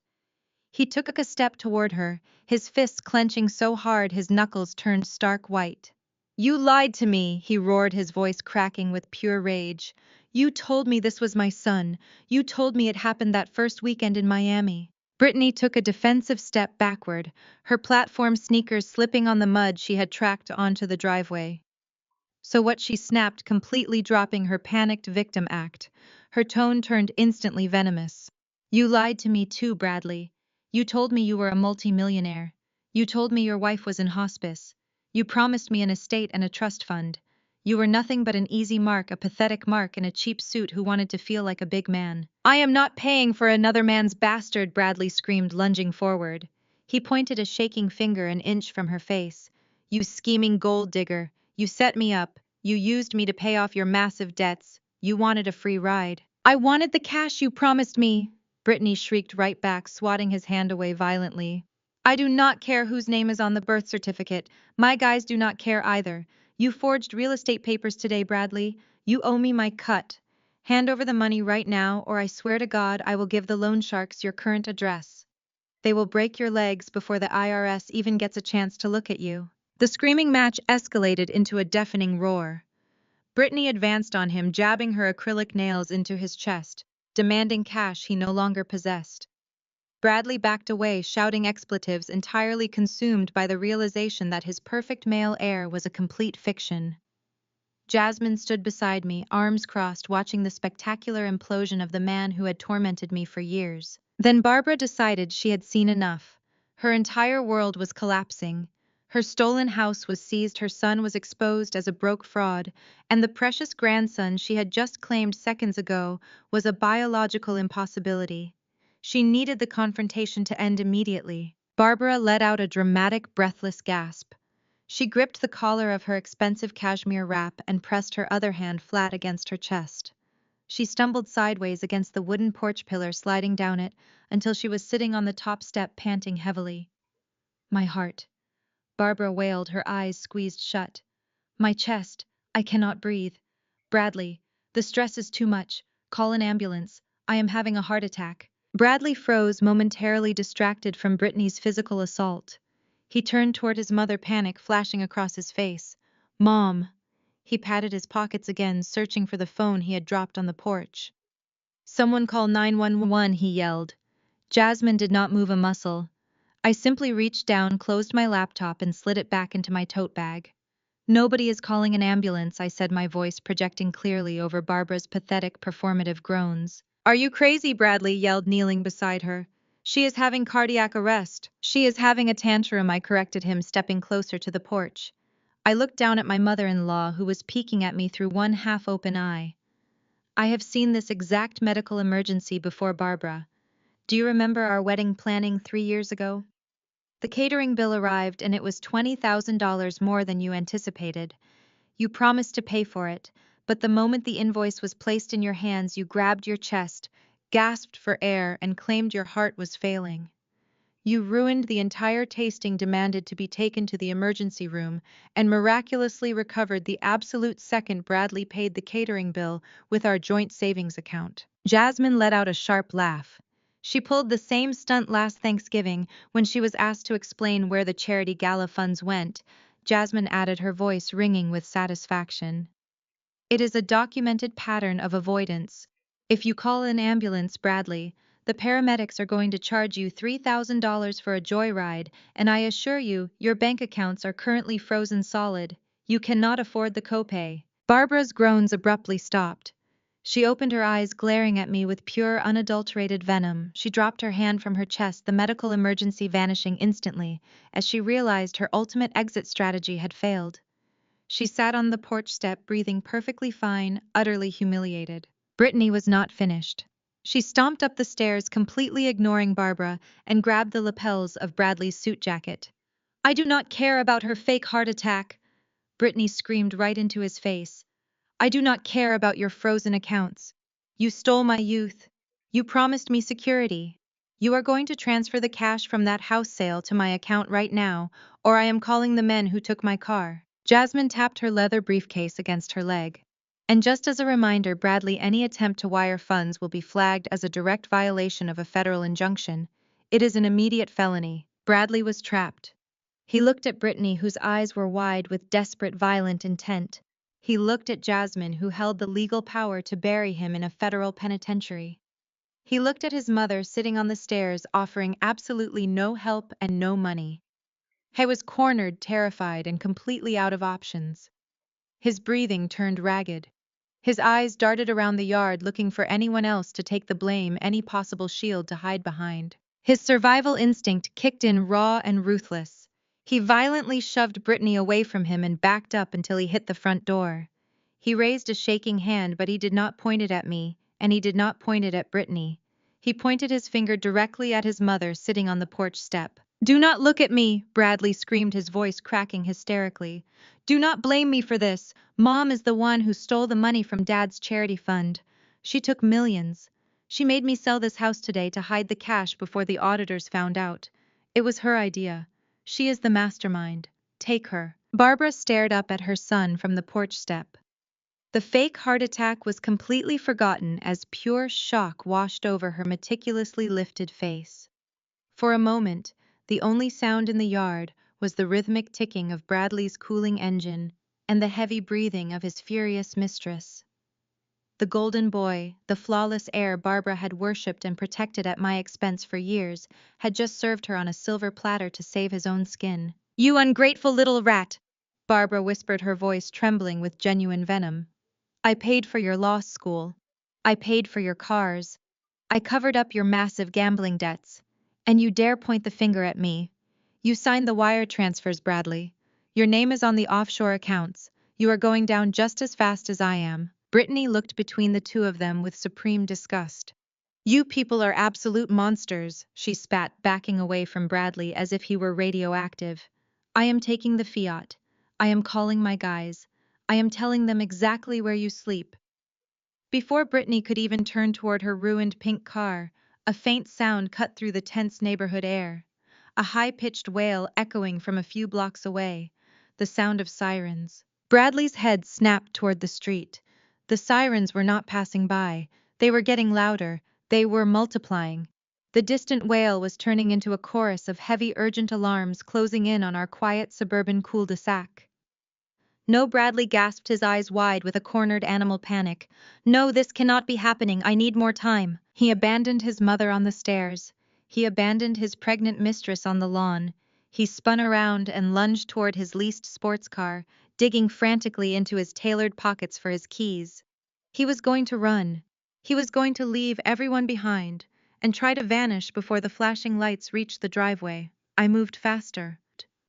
He took a step toward her, his fists clenching so hard his knuckles turned stark white. "You lied to me," he roared, his voice cracking with pure rage. "You told me this was my son. You told me it happened that first weekend in Miami." Brittany took a defensive step backward, her platform sneakers slipping on the mud she had tracked onto the driveway. "So what?" she snapped, completely dropping her panicked victim act. Her tone turned instantly venomous. "You lied to me too, Bradley. You told me you were a multimillionaire. You told me your wife was in hospice. You promised me an estate and a trust fund. You were nothing but an easy mark, a pathetic mark in a cheap suit who wanted to feel like a big man." "I am not paying for another man's bastard," Bradley screamed, lunging forward. He pointed a shaking finger an inch from her face. "You scheming gold digger. You set me up. You used me to pay off your massive debts. You wanted a free ride." "I wanted the cash you promised me," Brittany shrieked right back, swatting his hand away violently. I do not care whose name is on the birth certificate. My guys do not care either. You forged real estate papers today, Bradley. You owe me my cut. Hand over the money right now, or I swear to God I will give the loan sharks your current address. They will break your legs before the IRS even gets a chance to look at you. The screaming match escalated into a deafening roar. Brittany advanced on him, jabbing her acrylic nails into his chest, demanding cash he no longer possessed. Bradley backed away, shouting expletives, entirely consumed by the realization that his perfect male heir was a complete fiction. Jasmine stood beside me, arms crossed, watching the spectacular implosion of the man who had tormented me for years. Then Barbara decided she had seen enough. Her entire world was collapsing. Her stolen house was seized, her son was exposed as a broke fraud, and the precious grandson she had just claimed seconds ago was a biological impossibility. She needed the confrontation to end immediately. Barbara let out a dramatic, breathless gasp. She gripped the collar of her expensive cashmere wrap and pressed her other hand flat against her chest. She stumbled sideways against the wooden porch pillar, sliding down it until she was sitting on the top step, panting heavily. My heart, Barbara wailed, her eyes squeezed shut. My chest, I cannot breathe. Bradley, the stress is too much. Call an ambulance. I am having a heart attack. Bradley froze, momentarily distracted from Brittany's physical assault. He turned toward his mother, panic flashing across his face. Mom! He patted his pockets again, searching for the phone he had dropped on the porch. Someone call 911, he yelled. Jasmine did not move a muscle. I simply reached down, closed my laptop, and slid it back into my tote bag. Nobody is calling an ambulance, I said, my voice projecting clearly over Barbara's pathetic, performative groans. Are you crazy? Bradley yelled, kneeling beside her. She is having cardiac arrest. She is having a tantrum, I corrected him, stepping closer to the porch. I looked down at my mother-in-law, who was peeking at me through one half-open eye. I have seen this exact medical emergency before, Barbara. Do you remember our wedding planning 3 years ago? The catering bill arrived and it was $20,000 more than you anticipated. You promised to pay for it, but the moment the invoice was placed in your hands, you grabbed your chest, gasped for air, and claimed your heart was failing. You ruined the entire tasting, demanded to be taken to the emergency room, and miraculously recovered the absolute second Bradley paid the catering bill with our joint savings account. Jasmine let out a sharp laugh. She pulled the same stunt last Thanksgiving when she was asked to explain where the charity gala funds went. Jasmine added, her voice ringing with satisfaction. It is a documented pattern of avoidance. If you call an ambulance, Bradley, the paramedics are going to charge you $3,000 for a joyride, and I assure you, your bank accounts are currently frozen solid. You cannot afford the copay. Barbara's groans abruptly stopped. She opened her eyes, glaring at me with pure, unadulterated venom. She dropped her hand from her chest, the medical emergency vanishing instantly, as she realized her ultimate exit strategy had failed. She sat on the porch step, breathing perfectly fine, utterly humiliated. Brittany was not finished. She stomped up the stairs, completely ignoring Barbara, and grabbed the lapels of Bradley's suit jacket. I do not care about her fake heart attack, Brittany screamed right into his face. I do not care about your frozen accounts. You stole my youth. You promised me security. You are going to transfer the cash from that house sale to my account right now, or I am calling the men who took my car. Jasmine tapped her leather briefcase against her leg. And just as a reminder, Bradley, any attempt to wire funds will be flagged as a direct violation of a federal injunction. It is an immediate felony. Bradley was trapped. He looked at Brittany, whose eyes were wide with desperate, violent intent. He looked at Jasmine, who held the legal power to bury him in a federal penitentiary. He looked at his mother sitting on the stairs, offering absolutely no help and no money. He was cornered, terrified, and completely out of options. His breathing turned ragged. His eyes darted around the yard, looking for anyone else to take the blame, any possible shield to hide behind. His survival instinct kicked in, raw and ruthless. He violently shoved Brittany away from him and backed up until he hit the front door. He raised a shaking hand, but he did not point it at me, and he did not point it at Brittany. He pointed his finger directly at his mother sitting on the porch step. Do not look at me, Bradley screamed, his voice cracking hysterically. Do not blame me for this. Mom is the one who stole the money from Dad's charity fund. She took millions. She made me sell this house today to hide the cash before the auditors found out. It was her idea. She is the mastermind. Take her. Barbara stared up at her son from the porch step. The fake heart attack was completely forgotten as pure shock washed over her meticulously lifted face. For a moment, the only sound in the yard was the rhythmic ticking of Bradley's cooling engine and the heavy breathing of his furious mistress. The golden boy, the flawless heir Barbara had worshipped and protected at my expense for years, had just served her on a silver platter to save his own skin. "You ungrateful little rat!" Barbara whispered, her voice trembling with genuine venom. "I paid for your law school. I paid for your cars. I covered up your massive gambling debts. And you dare point the finger at me. You signed the wire transfers, Bradley. Your name is on the offshore accounts. You are going down just as fast as I am." Brittany looked between the two of them with supreme disgust. "You people are absolute monsters," she spat, backing away from Bradley as if he were radioactive. "I am taking the Fiat. I am calling my guys. I am telling them exactly where you sleep." Before Brittany could even turn toward her ruined pink car, a faint sound cut through the tense neighborhood air. A high-pitched wail echoing from a few blocks away. The sound of sirens. Bradley's head snapped toward the street. The sirens were not passing by. They were getting louder. They were multiplying. The distant wail was turning into a chorus of heavy, urgent alarms closing in on our quiet suburban cul-de-sac. "No," Bradley gasped, his eyes wide with a cornered animal panic. "No, this cannot be happening. I need more time." He abandoned his mother on the stairs. He abandoned his pregnant mistress on the lawn. He spun around and lunged toward his leased sports car, digging frantically into his tailored pockets for his keys. He was going to run. He was going to leave everyone behind and try to vanish before the flashing lights reached the driveway. I moved faster.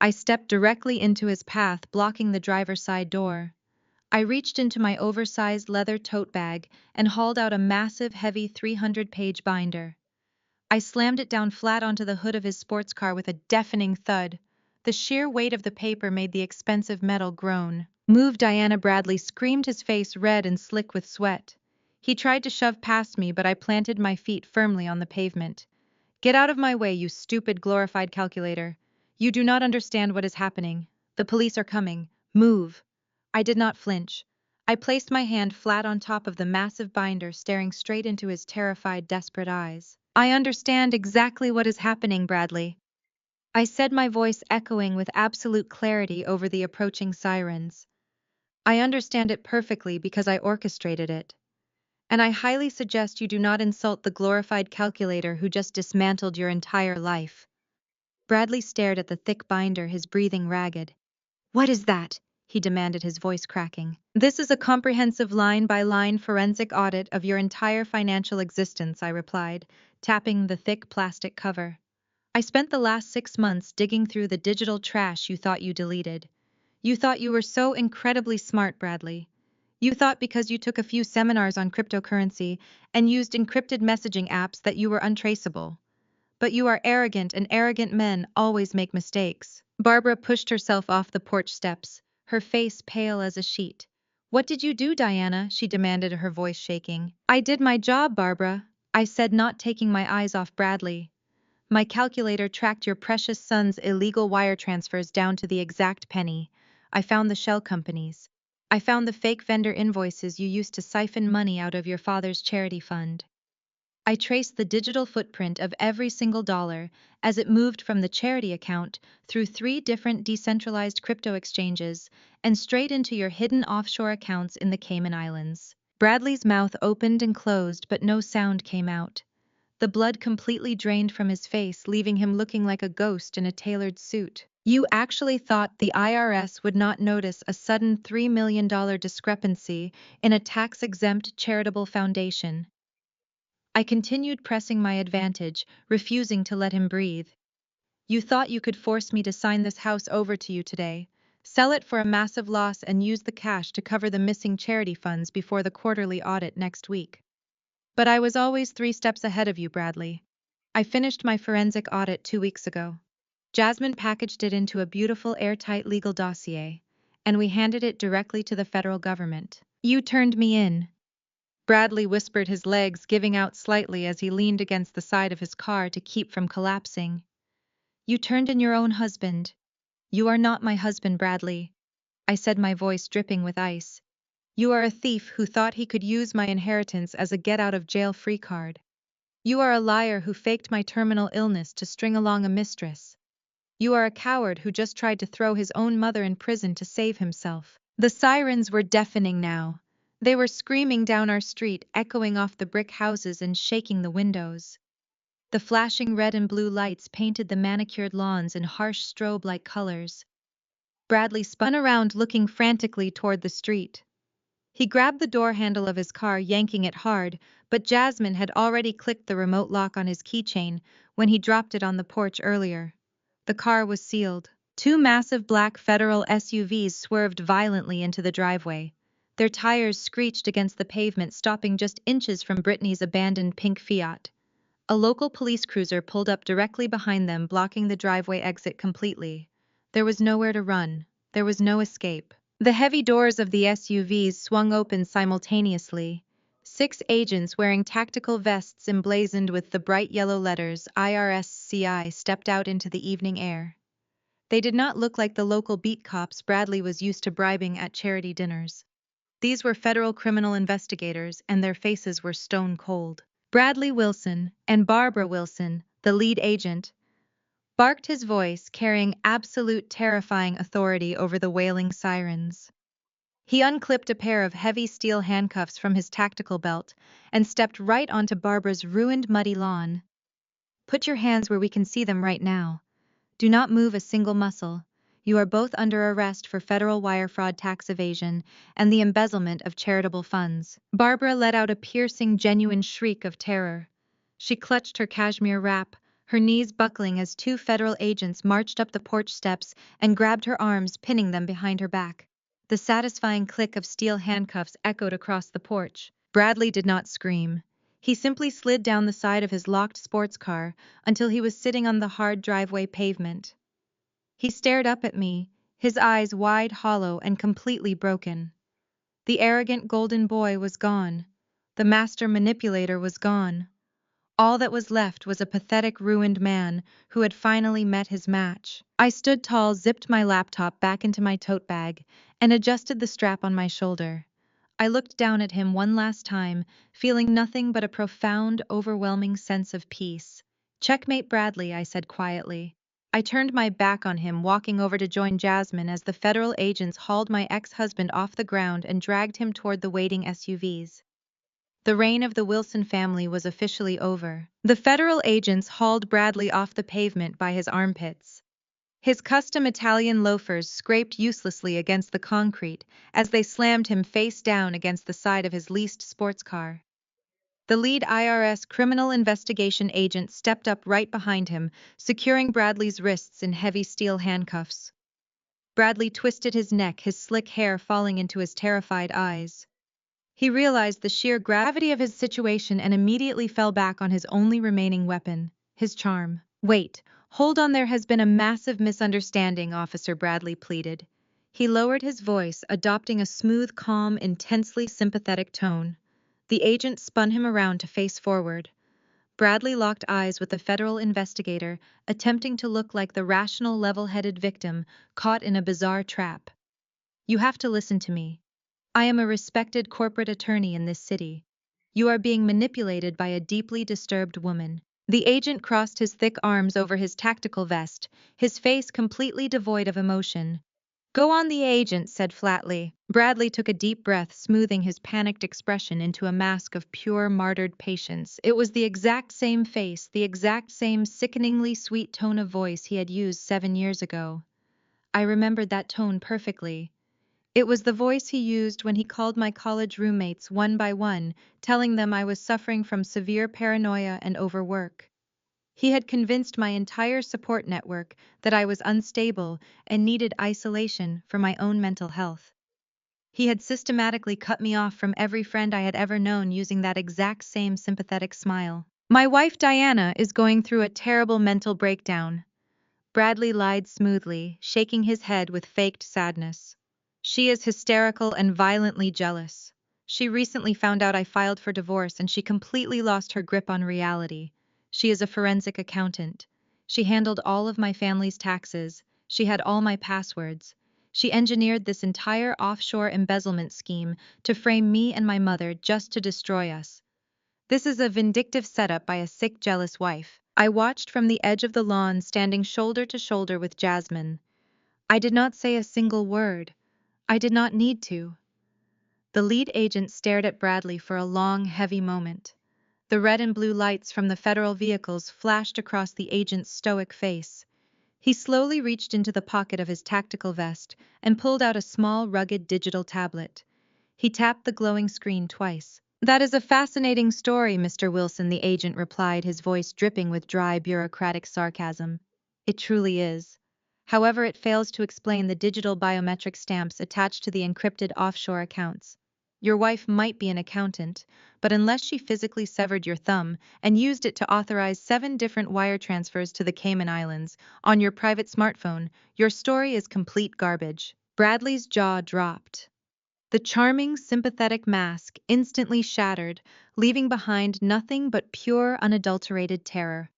I stepped directly into his path, blocking the driver's side door. I reached into my oversized leather tote bag and hauled out a massive, heavy 300-page binder. I slammed it down flat onto the hood of his sports car with a deafening thud. The sheer weight of the paper made the expensive metal groan. "Move, Diana!" Bradley screamed, his face red and slick with sweat. He tried to shove past me, but I planted my feet firmly on the pavement. "Get out of my way, you stupid glorified calculator. You do not understand what is happening. The police are coming. Move." I did not flinch. I placed my hand flat on top of the massive binder, staring straight into his terrified, desperate eyes. "I understand exactly what is happening, Bradley," I said, my voice echoing with absolute clarity over the approaching sirens. "I understand it perfectly because I orchestrated it. And I highly suggest you do not insult the glorified calculator who just dismantled your entire life." Bradley stared at the thick binder, his breathing ragged. "What is that?" he demanded, his voice cracking. "This is a comprehensive line-by-line forensic audit of your entire financial existence," I replied, tapping the thick plastic cover. "I spent the last 6 months digging through the digital trash you thought you deleted. You thought you were so incredibly smart, Bradley. You thought because you took a few seminars on cryptocurrency and used encrypted messaging apps that you were untraceable. But you are arrogant, and arrogant men always make mistakes." Barbara pushed herself off the porch steps, her face pale as a sheet. "What did you do, Diana?" she demanded, her voice shaking. "I did my job, Barbara," I said, not taking my eyes off Bradley. "My calculator tracked your precious son's illegal wire transfers down to the exact penny. I found the shell companies. I found the fake vendor invoices you used to siphon money out of your father's charity fund. I traced the digital footprint of every single dollar as it moved from the charity account through 3 different decentralized crypto exchanges and straight into your hidden offshore accounts in the Cayman Islands." Bradley's mouth opened and closed, but no sound came out. The blood completely drained from his face, leaving him looking like a ghost in a tailored suit. "You actually thought the IRS would not notice a sudden $3 million discrepancy in a tax-exempt charitable foundation?" I continued, pressing my advantage, refusing to let him breathe. "You thought you could force me to sign this house over to you today, sell it for a massive loss, and use the cash to cover the missing charity funds before the quarterly audit next week. But I was always 3 steps ahead of you, Bradley. I finished my forensic audit 2 weeks ago. Jasmine packaged it into a beautiful airtight legal dossier, and we handed it directly to the federal government. You turned me in." Bradley whispered, his legs giving out slightly as he leaned against the side of his car to keep from collapsing. You turned in your own husband. You are not my husband, Bradley, I said, my voice dripping with ice. You are a thief who thought he could use my inheritance as a get-out-of-jail-free card. You are a liar who faked my terminal illness to string along a mistress. You are a coward who just tried to throw his own mother in prison to save himself. The sirens were deafening now. They were screaming down our street, echoing off the brick houses and shaking the windows. The flashing red and blue lights painted the manicured lawns in harsh strobe-like colors. Bradley spun around, looking frantically toward the street. He grabbed the door handle of his car, yanking it hard, but Jasmine had already clicked the remote lock on his keychain when he dropped it on the porch earlier. The car was sealed. Two massive black federal SUVs swerved violently into the driveway. Their tires screeched against the pavement, stopping just inches from Brittany's abandoned pink Fiat. A local police cruiser pulled up directly behind them, blocking the driveway exit completely. There was nowhere to run. There was no escape. The heavy doors of the SUVs swung open simultaneously. 6 agents wearing tactical vests emblazoned with the bright yellow letters IRSCI stepped out into the evening air. They did not look like the local beat cops Bradley was used to bribing at charity dinners. These were federal criminal investigators, and their faces were stone cold. Bradley Wilson and Barbara Wilson, the lead agent, barked, his voice carrying absolute terrifying authority over the wailing sirens. He unclipped a pair of heavy steel handcuffs from his tactical belt and stepped right onto Barbara's ruined, muddy lawn. Put your hands where we can see them right now. Do not move a single muscle. You are both under arrest for federal wire fraud, tax evasion, and the embezzlement of charitable funds. Barbara let out a piercing, genuine shriek of terror. She clutched her cashmere wrap, her knees buckling as 2 federal agents marched up the porch steps and grabbed her arms, pinning them behind her back. The satisfying click of steel handcuffs echoed across the porch. Bradley did not scream. He simply slid down the side of his locked sports car until he was sitting on the hard driveway pavement. He stared up at me, his eyes wide, hollow, and completely broken. The arrogant golden boy was gone. The master manipulator was gone. All that was left was a pathetic, ruined man who had finally met his match. I stood tall, zipped my laptop back into my tote bag, and adjusted the strap on my shoulder. I looked down at him one last time, feeling nothing but a profound, overwhelming sense of peace. "Checkmate, Bradley," I said quietly. I turned my back on him, walking over to join Jasmine as the federal agents hauled my ex-husband off the ground and dragged him toward the waiting SUVs. The reign of the Wilson family was officially over. The federal agents hauled Bradley off the pavement by his armpits. His custom Italian loafers scraped uselessly against the concrete as they slammed him face down against the side of his leased sports car. The lead IRS criminal investigation agent stepped up right behind him, securing Bradley's wrists in heavy steel handcuffs. Bradley twisted his neck, his slick hair falling into his terrified eyes. He realized the sheer gravity of his situation and immediately fell back on his only remaining weapon, his charm. "Wait, hold on, there has been a massive misunderstanding," Officer Bradley pleaded. He lowered his voice, adopting a smooth, calm, intensely sympathetic tone. The agent spun him around to face forward. Bradley locked eyes with the federal investigator, attempting to look like the rational, level-headed victim caught in a bizarre trap. "You have to listen to me. I am a respected corporate attorney in this city. You are being manipulated by a deeply disturbed woman." The agent crossed his thick arms over his tactical vest, his face completely devoid of emotion. "Go on," the agent said flatly. Bradley took a deep breath, smoothing his panicked expression into a mask of pure, martyred patience. It was the exact same face, the exact same sickeningly sweet tone of voice he had used 7 years ago. I remembered that tone perfectly. It was the voice he used when he called my college roommates one by one, telling them I was suffering from severe paranoia and overwork. He had convinced my entire support network that I was unstable and needed isolation for my own mental health. He had systematically cut me off from every friend I had ever known using that exact same sympathetic smile. "My wife Diana is going through a terrible mental breakdown," Bradley lied smoothly, shaking his head with faked sadness. "She is hysterical and violently jealous. She recently found out I filed for divorce and she completely lost her grip on reality. She is a forensic accountant." She handled all of my family's taxes. She had all my passwords. She engineered this entire offshore embezzlement scheme to frame me and my mother just to destroy us. This is a vindictive setup by a sick, jealous wife. I watched from the edge of the lawn, standing shoulder to shoulder with Jasmine. I did not say a single word. I did not need to. The lead agent stared at Bradley for a long, heavy moment. The red and blue lights from the federal vehicles flashed across the agent's stoic face. He slowly reached into the pocket of his tactical vest and pulled out a small, rugged digital tablet. He tapped the glowing screen twice. "That is a fascinating story, Mr. Wilson," the agent replied, his voice dripping with dry, bureaucratic sarcasm. "It truly is. However, it fails to explain the digital biometric stamps attached to the encrypted offshore accounts. Your wife might be an accountant, but unless she physically severed your thumb and used it to authorize 7 different wire transfers to the Cayman Islands on your private smartphone, your story is complete garbage." Bradley's jaw dropped. The charming, sympathetic mask instantly shattered, leaving behind nothing but pure, unadulterated terror.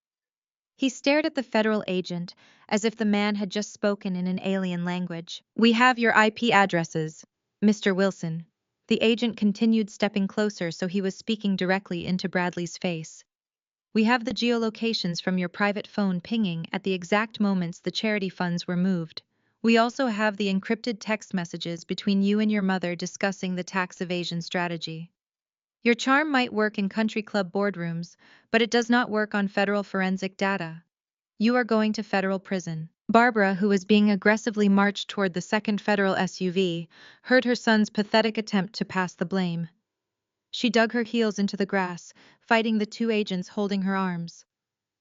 He stared at the federal agent as if the man had just spoken in an alien language. "We have your IP addresses, Mr. Wilson." The agent continued, stepping closer so he was speaking directly into Bradley's face. "We have the geolocations from your private phone pinging at the exact moments the charity funds were moved. We also have the encrypted text messages between you and your mother discussing the tax evasion strategy. Your charm might work in country club boardrooms, but it does not work on federal forensic data. You are going to federal prison." Barbara, who was being aggressively marched toward the second federal SUV, heard her son's pathetic attempt to pass the blame. She dug her heels into the grass, fighting the 2 agents holding her arms.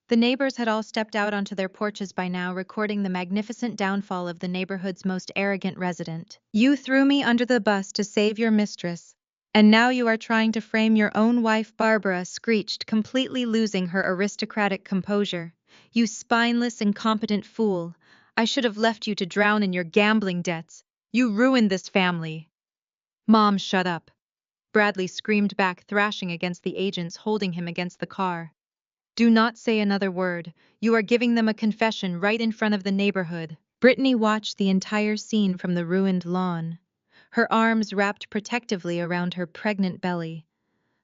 The neighbors had all stepped out onto their porches by now, recording the magnificent downfall of the neighborhood's most arrogant resident. "You threw me under the bus to save your mistress, and now you are trying to frame your own wife," Barbara screeched, completely losing her aristocratic composure. "You spineless, incompetent fool. I should have left you to drown in your gambling debts. You ruined this family." "Mom, shut up," Bradley screamed back, thrashing against the agents holding him against the car. "Do not say another word. You are giving them a confession right in front of the neighborhood." Brittany watched the entire scene from the ruined lawn, her arms wrapped protectively around her pregnant belly.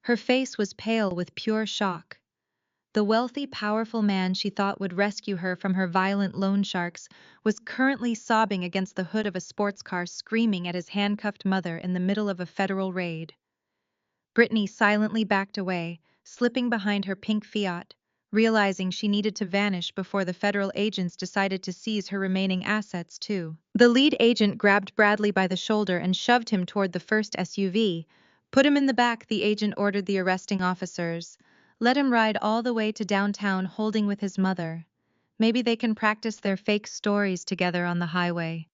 Her face was pale with pure shock. The wealthy, powerful man she thought would rescue her from her violent loan sharks was currently sobbing against the hood of a sports car, screaming at his handcuffed mother in the middle of a federal raid. Brittany silently backed away, slipping behind her pink Fiat, realizing she needed to vanish before the federal agents decided to seize her remaining assets too. The lead agent grabbed Bradley by the shoulder and shoved him toward the first SUV. "Put him in the back," the agent ordered the arresting officers. "Let him ride all the way to downtown holding with his mother. Maybe they can practice their fake stories together on the highway."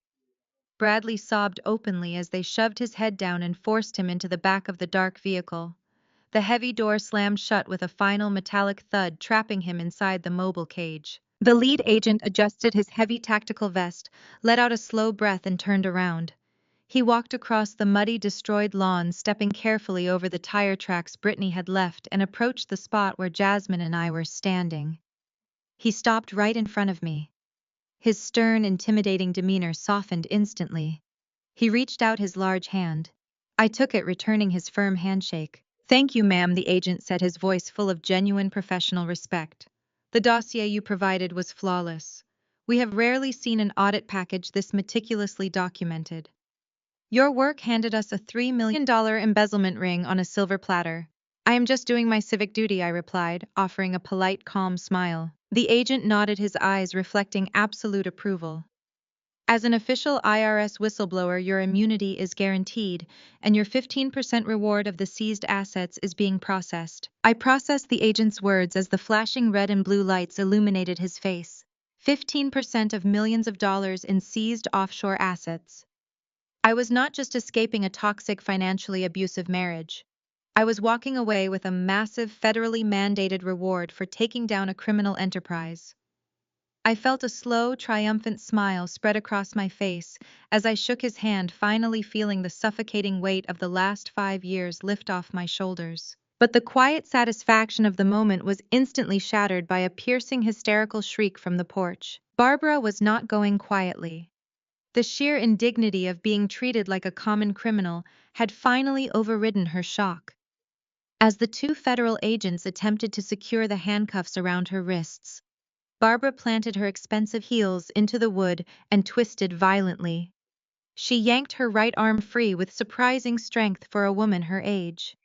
Bradley sobbed openly as they shoved his head down and forced him into the back of the dark vehicle. The heavy door slammed shut with a final metallic thud, trapping him inside the mobile cage. The lead agent adjusted his heavy tactical vest, let out a slow breath and turned around. He walked across the muddy, destroyed lawn, stepping carefully over the tire tracks Brittany had left, and approached the spot where Jasmine and I were standing. He stopped right in front of me. His stern, intimidating demeanor softened instantly. He reached out his large hand. I took it, returning his firm handshake. "Thank you, ma'am," the agent said, his voice full of genuine professional respect. "The dossier you provided was flawless. We have rarely seen an audit package this meticulously documented. Your work handed us a $3 million embezzlement ring on a silver platter." "I am just doing my civic duty," I replied, offering a polite, calm smile. The agent nodded, his eyes reflecting absolute approval. "As an official IRS whistleblower, your immunity is guaranteed, and your 15% reward of the seized assets is being processed." I processed the agent's words as the flashing red and blue lights illuminated his face. 15% of millions of dollars in seized offshore assets. I was not just escaping a toxic, financially abusive marriage. I was walking away with a massive, federally mandated reward for taking down a criminal enterprise. I felt a slow, triumphant smile spread across my face as I shook his hand, finally feeling the suffocating weight of the last 5 years lift off my shoulders. But the quiet satisfaction of the moment was instantly shattered by a piercing hysterical shriek from the porch. Barbara was not going quietly. The sheer indignity of being treated like a common criminal had finally overridden her shock. As the two federal agents attempted to secure the handcuffs around her wrists, Barbara planted her expensive heels into the wood and twisted violently. She yanked her right arm free with surprising strength for a woman her age.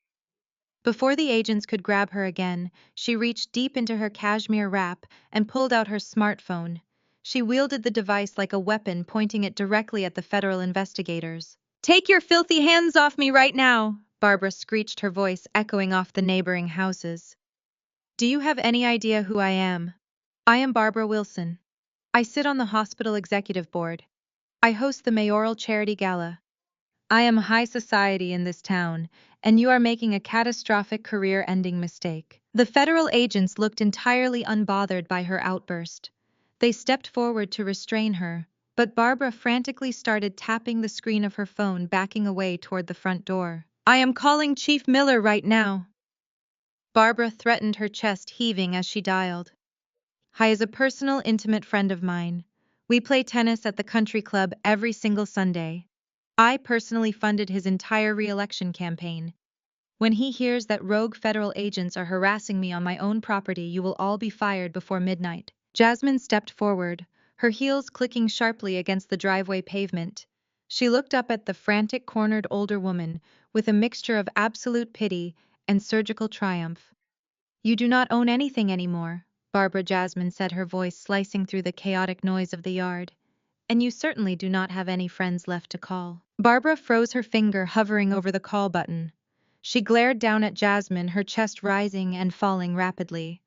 Before the agents could grab her again, she reached deep into her cashmere wrap and pulled out her smartphone. She wielded the device like a weapon, pointing it directly at the federal investigators. "Take your filthy hands off me right now!" Barbara screeched, her voice echoing off the neighboring houses. "Do you have any idea who I am?" "I am Barbara Wilson. I sit on the hospital executive board. I host the mayoral charity gala. I am high society in this town, and you are making a catastrophic career-ending mistake." The federal agents looked entirely unbothered by her outburst. They stepped forward to restrain her, but Barbara frantically started tapping the screen of her phone, backing away toward the front door. "I am calling Chief Miller right now." Barbara threatened, her chest heaving as she dialed. "Hi is a personal, intimate friend of mine. We play tennis at the country club every single Sunday. I personally funded his entire re-election campaign. When he hears that rogue federal agents are harassing me on my own property, you will all be fired before midnight." Jasmine stepped forward, her heels clicking sharply against the driveway pavement. She looked up at the frantic, cornered older woman with a mixture of absolute pity and surgical triumph. "You do not own anything anymore," Barbara Jasmine said, her voice slicing through the chaotic noise of the yard. "And you certainly do not have any friends left to call." Barbara froze, her finger hovering over the call button. She glared down at Jasmine, her chest rising and falling rapidly.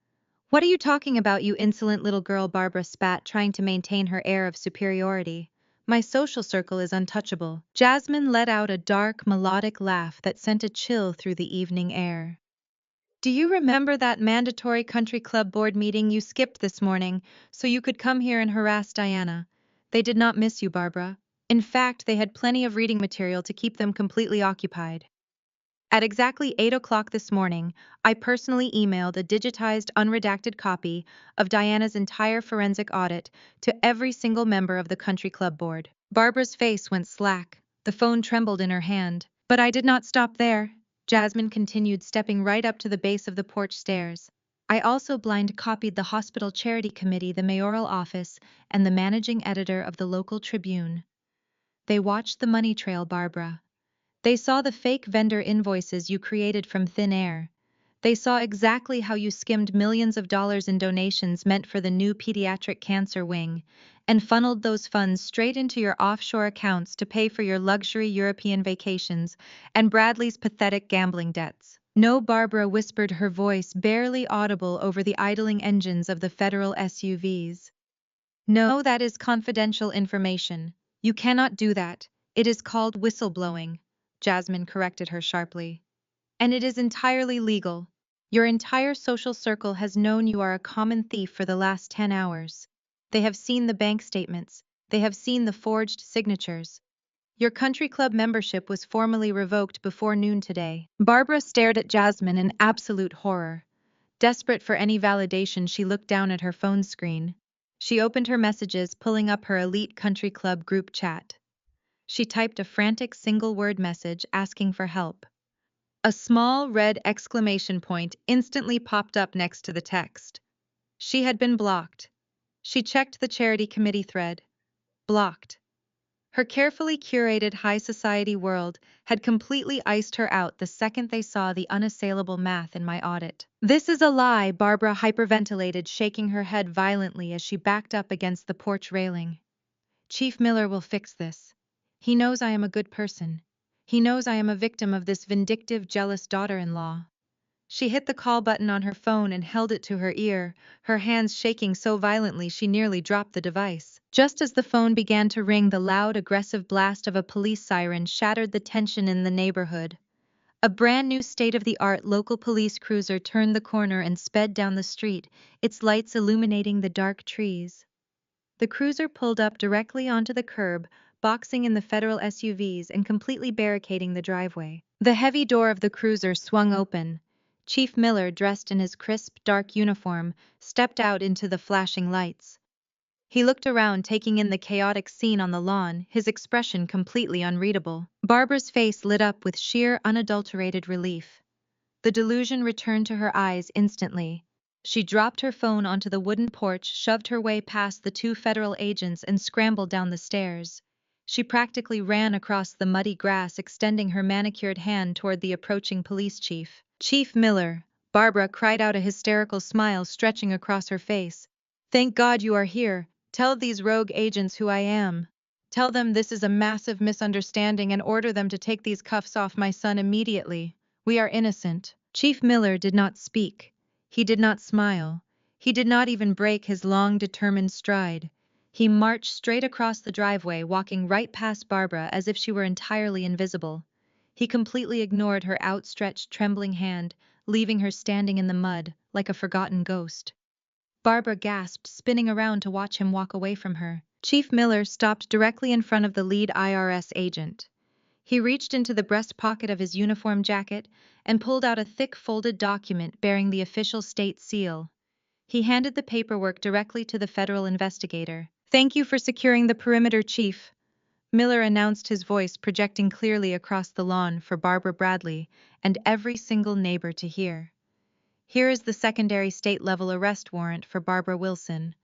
"What are you talking about, you insolent little girl?" Barbara spat, trying to maintain her air of superiority. "My social circle is untouchable." Jasmine let out a dark, melodic laugh that sent a chill through the evening air. "Do you remember that mandatory country club board meeting you skipped this morning so you could come here and harass Diana? They did not miss you, Barbara. In fact, they had plenty of reading material to keep them completely occupied. At exactly 8 o'clock this morning, I personally emailed a digitized, unredacted copy of Diana's entire forensic audit to every single member of the country club board." Barbara's face went slack. The phone trembled in her hand. "But I did not stop there," Jasmine continued, stepping right up to the base of the porch stairs. "I also blind copied the hospital charity committee, the mayoral office, and the managing editor of the local Tribune. They watched the money trail, Barbara. They saw the fake vendor invoices you created from thin air. They saw exactly how you skimmed millions of dollars in donations meant for the new pediatric cancer wing and funneled those funds straight into your offshore accounts to pay for your luxury European vacations and Bradley's pathetic gambling debts." "No," Barbara whispered, her voice barely audible over the idling engines of the federal SUVs. "No, that is confidential information. You cannot do that. It is called whistleblowing," Jasmine corrected her sharply. "And it is entirely legal. Your entire social circle has known you are a common thief for the last 10 hours. They have seen the bank statements. They have seen the forged signatures. Your country club membership was formally revoked before noon today." Barbara stared at Jasmine in absolute horror. Desperate for any validation, she looked down at her phone screen. She opened her messages, pulling up her elite country club group chat. She typed a frantic single-word message asking for help. A small red exclamation point instantly popped up next to the text. She had been blocked. She checked the charity committee thread. Blocked. Her carefully curated high society world had completely iced her out the second they saw the unassailable math in my audit. "This is a lie," Barbara hyperventilated, shaking her head violently as she backed up against the porch railing. "Chief Miller will fix this. He knows I am a good person. He knows I am a victim of this vindictive, jealous daughter-in-law." She hit the call button on her phone and held it to her ear, her hands shaking so violently she nearly dropped the device. Just as the phone began to ring, the loud, aggressive blast of a police siren shattered the tension in the neighborhood. A brand new state-of-the-art local police cruiser turned the corner and sped down the street, its lights illuminating the dark trees. The cruiser pulled up directly onto the curb, boxing in the federal SUVs and completely barricading the driveway. The heavy door of the cruiser swung open. Chief Miller, dressed in his crisp, dark uniform, stepped out into the flashing lights. He looked around, taking in the chaotic scene on the lawn, his expression completely unreadable. Barbara's face lit up with sheer, unadulterated relief. The delusion returned to her eyes instantly. She dropped her phone onto the wooden porch, shoved her way past the two federal agents, and scrambled down the stairs. She practically ran across the muddy grass, extending her manicured hand toward the approaching police chief. "Chief Miller," Barbara cried out, a hysterical smile stretching across her face. "Thank God you are here. Tell these rogue agents who I am. Tell them this is a massive misunderstanding and order them to take these cuffs off my son immediately. We are innocent." Chief Miller did not speak. He did not smile. He did not even break his long, determined stride. He marched straight across the driveway, walking right past Barbara as if she were entirely invisible. He completely ignored her outstretched, trembling hand, leaving her standing in the mud, like a forgotten ghost. Barbara gasped, spinning around to watch him walk away from her. Chief Miller stopped directly in front of the lead IRS agent. He reached into the breast pocket of his uniform jacket and pulled out a thick folded document bearing the official state seal. He handed the paperwork directly to the federal investigator. "Thank you for securing the perimeter, Chief," Miller announced, his voice projecting clearly across the lawn for Barbara Bradley and every single neighbor to hear. "Here is the secondary state-level arrest warrant for Barbara Wilson.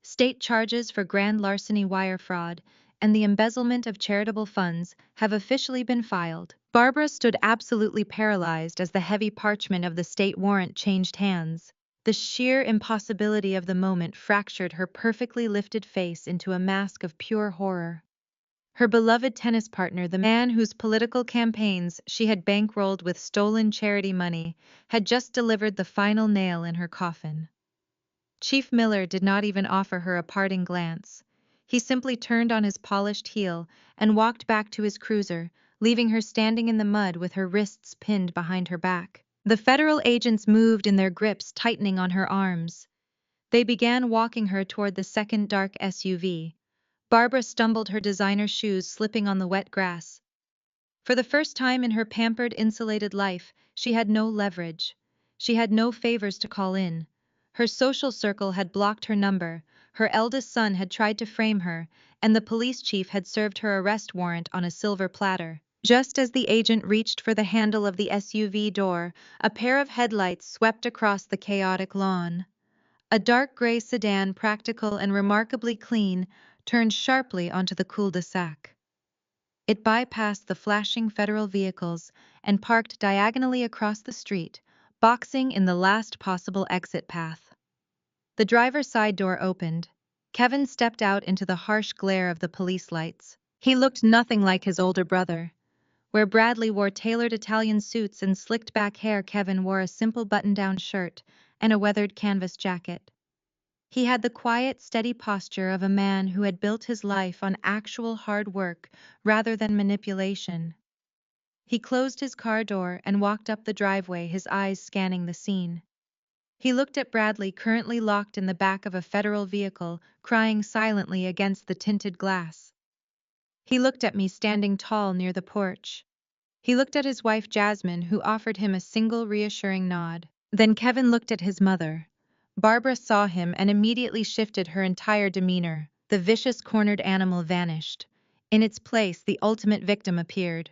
State charges for grand larceny, wire fraud, and the embezzlement of charitable funds have officially been filed." Barbara stood absolutely paralyzed as the heavy parchment of the state warrant changed hands. The sheer impossibility of the moment fractured her perfectly lifted face into a mask of pure horror. Her beloved tennis partner, the man whose political campaigns she had bankrolled with stolen charity money, had just delivered the final nail in her coffin. Chief Miller did not even offer her a parting glance. He simply turned on his polished heel and walked back to his cruiser, leaving her standing in the mud with her wrists pinned behind her back. The federal agents moved in their grips, tightening on her arms. They began walking her toward the second dark SUV. Barbara stumbled, her designer shoes slipping on the wet grass. For the first time in her pampered, insulated life, she had no leverage. She had no favors to call in. Her social circle had blocked her number, her eldest son had tried to frame her, and the police chief had served her arrest warrant on a silver platter. Just as the agent reached for the handle of the SUV door, a pair of headlights swept across the chaotic lawn. A dark gray sedan, practical and remarkably clean, turned sharply onto the cul-de-sac. It bypassed the flashing federal vehicles and parked diagonally across the street, boxing in the last possible exit path. The driver's side door opened. Kevin stepped out into the harsh glare of the police lights. He looked nothing like his older brother. Where Bradley wore tailored Italian suits and slicked back hair, Kevin wore a simple button-down shirt and a weathered canvas jacket. He had the quiet, steady posture of a man who had built his life on actual hard work rather than manipulation. He closed his car door and walked up the driveway, his eyes scanning the scene. He looked at Bradley, currently locked in the back of a federal vehicle, crying silently against the tinted glass. He looked at me, standing tall near the porch. He looked at his wife Jasmine, who offered him a single reassuring nod. Then Kevin looked at his mother. Barbara saw him and immediately shifted her entire demeanor. The vicious, cornered animal vanished. In its place, the ultimate victim appeared.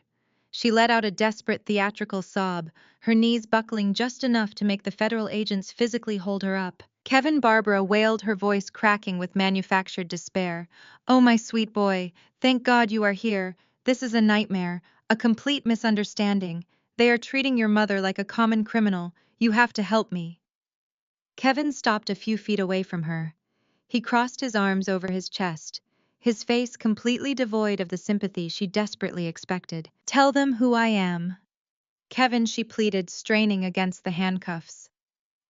She let out a desperate, theatrical sob, her knees buckling just enough to make the federal agents physically hold her up. "Kevin," Barbara wailed, her voice cracking with manufactured despair. "Oh, my sweet boy, thank God you are here. This is a nightmare, a complete misunderstanding. They are treating your mother like a common criminal. You have to help me." Kevin stopped a few feet away from her. He crossed his arms over his chest, his face completely devoid of the sympathy she desperately expected. "Tell them who I am." "Kevin," she pleaded, straining against the handcuffs.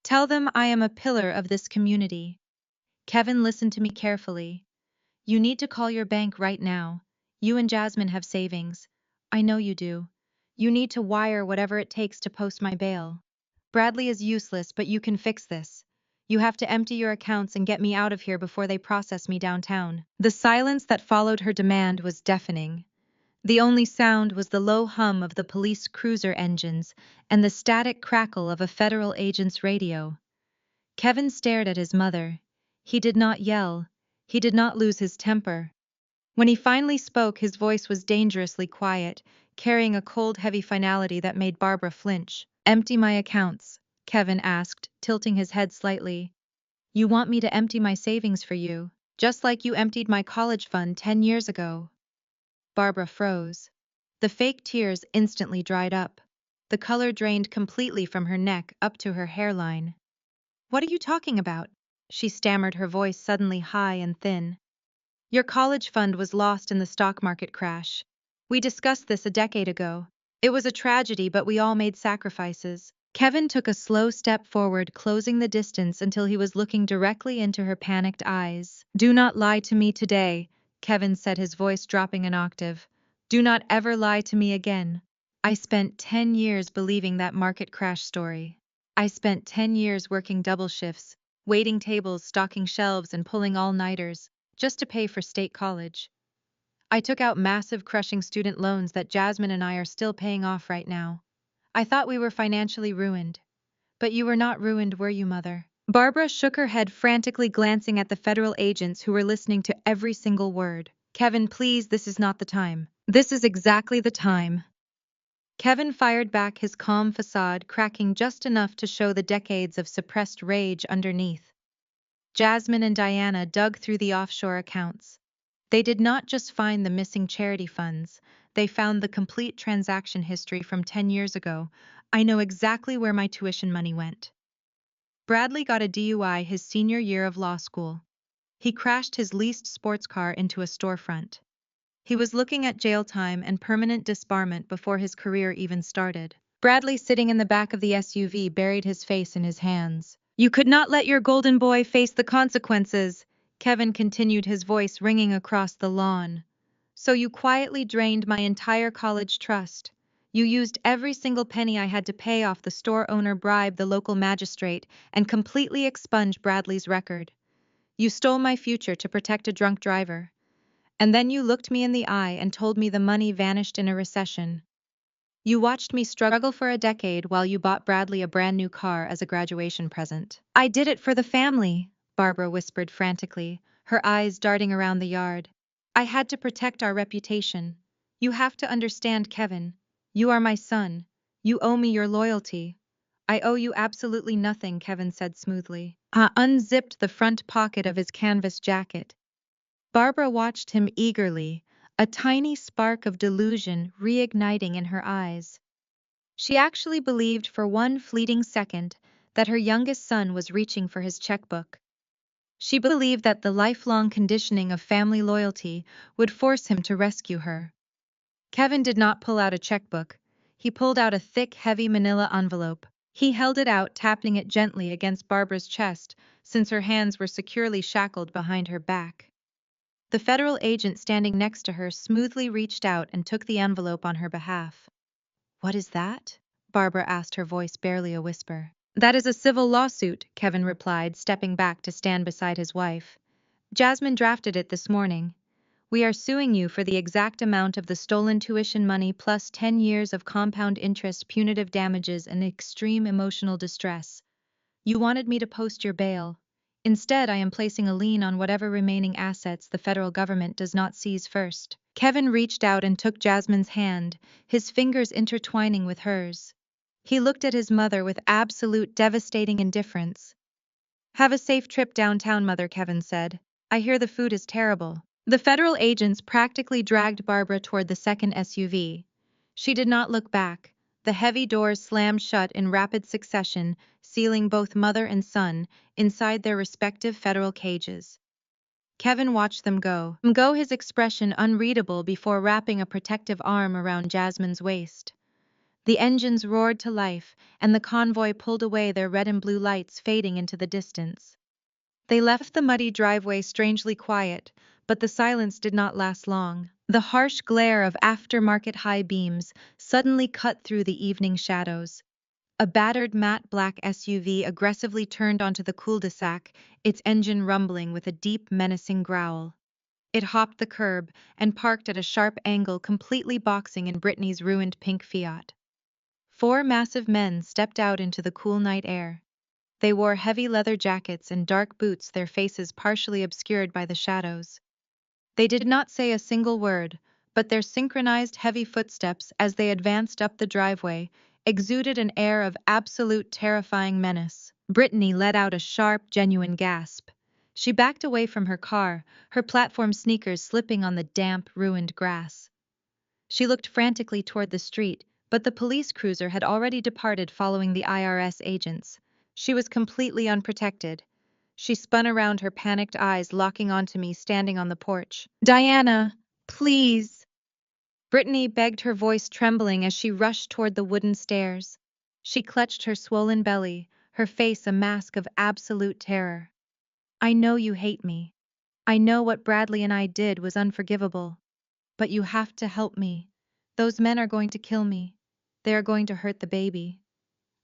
"Tell them I am a pillar of this community." "Kevin, listen to me carefully. You need to call your bank right now. You and Jasmine have savings. I know you do. You need to wire whatever it takes to post my bail. Bradley is useless, but you can fix this. You have to empty your accounts and get me out of here before they process me downtown." The silence that followed her demand was deafening. The only sound was the low hum of the police cruiser engines and the static crackle of a federal agent's radio. Kevin stared at his mother. He did not yell. He did not lose his temper. When he finally spoke, his voice was dangerously quiet, carrying a cold, heavy finality that made Barbara flinch. "Empty my accounts?" Kevin asked, tilting his head slightly. "You want me to empty my savings for you, just like you emptied my college fund 10 years ago?" Barbara froze. The fake tears instantly dried up. The color drained completely from her neck up to her hairline. "What are you talking about?" she stammered, her voice suddenly high and thin. "Your college fund was lost in the stock market crash. We discussed this a decade ago. It was a tragedy, but we all made sacrifices." Kevin took a slow step forward, closing the distance until he was looking directly into her panicked eyes. "Do not lie to me today," Kevin said, his voice dropping an octave. "Do not ever lie to me again. I spent 10 years believing that market crash story. I spent 10 years working double shifts, waiting tables, stocking shelves, and pulling all-nighters, just to pay for state college. I took out massive, crushing student loans that Jasmine and I are still paying off right now. I thought we were financially ruined. But you were not ruined, were you, Mother?" Barbara shook her head, frantically glancing at the federal agents who were listening to every single word. "Kevin, please, this is not the time. This is exactly the time." Kevin fired back, his calm facade cracking just enough to show the decades of suppressed rage underneath. Jasmine and Diana dug through the offshore accounts. They did not just find the missing charity funds, they found the complete transaction history from 10 years ago. "I know exactly where my tuition money went." Bradley got a DUI his senior year of law school. He crashed his leased sports car into a storefront. He was looking at jail time and permanent disbarment before his career even started. Bradley, sitting in the back of the SUV, buried his face in his hands. "You could not let your golden boy face the consequences," Kevin continued, his voice ringing across the lawn. "So you quietly drained my entire college trust. You used every single penny I had to pay off the store owner, bribed the local magistrate, and completely expunged Bradley's record. You stole my future to protect a drunk driver. And then you looked me in the eye and told me the money vanished in a recession. You watched me struggle for a decade while you bought Bradley a brand new car as a graduation present." "I did it for the family," Barbara whispered frantically, her eyes darting around the yard. "I had to protect our reputation. You have to understand, Kevin. You are my son. You owe me your loyalty." "I owe you absolutely nothing," Kevin said smoothly. Unzipped the front pocket of his canvas jacket. Barbara watched him eagerly, a tiny spark of delusion reigniting in her eyes. She actually believed for one fleeting second that her youngest son was reaching for his checkbook. She believed that the lifelong conditioning of family loyalty would force him to rescue her. Kevin did not pull out a checkbook. He pulled out a thick, heavy manila envelope. He held it out, tapping it gently against Barbara's chest, since her hands were securely shackled behind her back. The federal agent standing next to her smoothly reached out and took the envelope on her behalf. "What is that?" Barbara asked, her voice barely a whisper. "That is a civil lawsuit," Kevin replied, stepping back to stand beside his wife. "Jasmine drafted it this morning. We are suing you for the exact amount of the stolen tuition money plus 10 years of compound interest, punitive damages, and extreme emotional distress. You wanted me to post your bail. Instead, I am placing a lien on whatever remaining assets the federal government does not seize first." Kevin reached out and took Jasmine's hand, his fingers intertwining with hers. He looked at his mother with absolute, devastating indifference. "Have a safe trip downtown, Mother," Kevin said. "I hear the food is terrible." The federal agents practically dragged Barbara toward the second SUV. She did not look back. The heavy doors slammed shut in rapid succession, sealing both mother and son inside their respective federal cages. Kevin watched them go, his expression unreadable before wrapping a protective arm around Jasmine's waist. The engines roared to life, and the convoy pulled away, their red and blue lights fading into the distance. They left the muddy driveway strangely quiet, but the silence did not last long. The harsh glare of aftermarket high beams suddenly cut through the evening shadows. A battered matte black SUV aggressively turned onto the cul-de-sac, its engine rumbling with a deep, menacing growl. It hopped the curb and parked at a sharp angle, completely boxing in Brittany's ruined pink Fiat. Four massive men stepped out into the cool night air. They wore heavy leather jackets and dark boots, their faces partially obscured by the shadows. They did not say a single word, but their synchronized heavy footsteps as they advanced up the driveway exuded an air of absolute terrifying menace. Brittany let out a sharp, genuine gasp. She backed away from her car, her platform sneakers slipping on the damp, ruined grass. She looked frantically toward the street, but the police cruiser had already departed following the IRS agents. She was completely unprotected. She spun around, her panicked eyes locking onto me standing on the porch. "Diana, please!" Brittany begged, her voice trembling as she rushed toward the wooden stairs. She clutched her swollen belly, her face a mask of absolute terror. "I know you hate me. I know what Bradley and I did was unforgivable. But you have to help me. Those men are going to kill me. They are going to hurt the baby."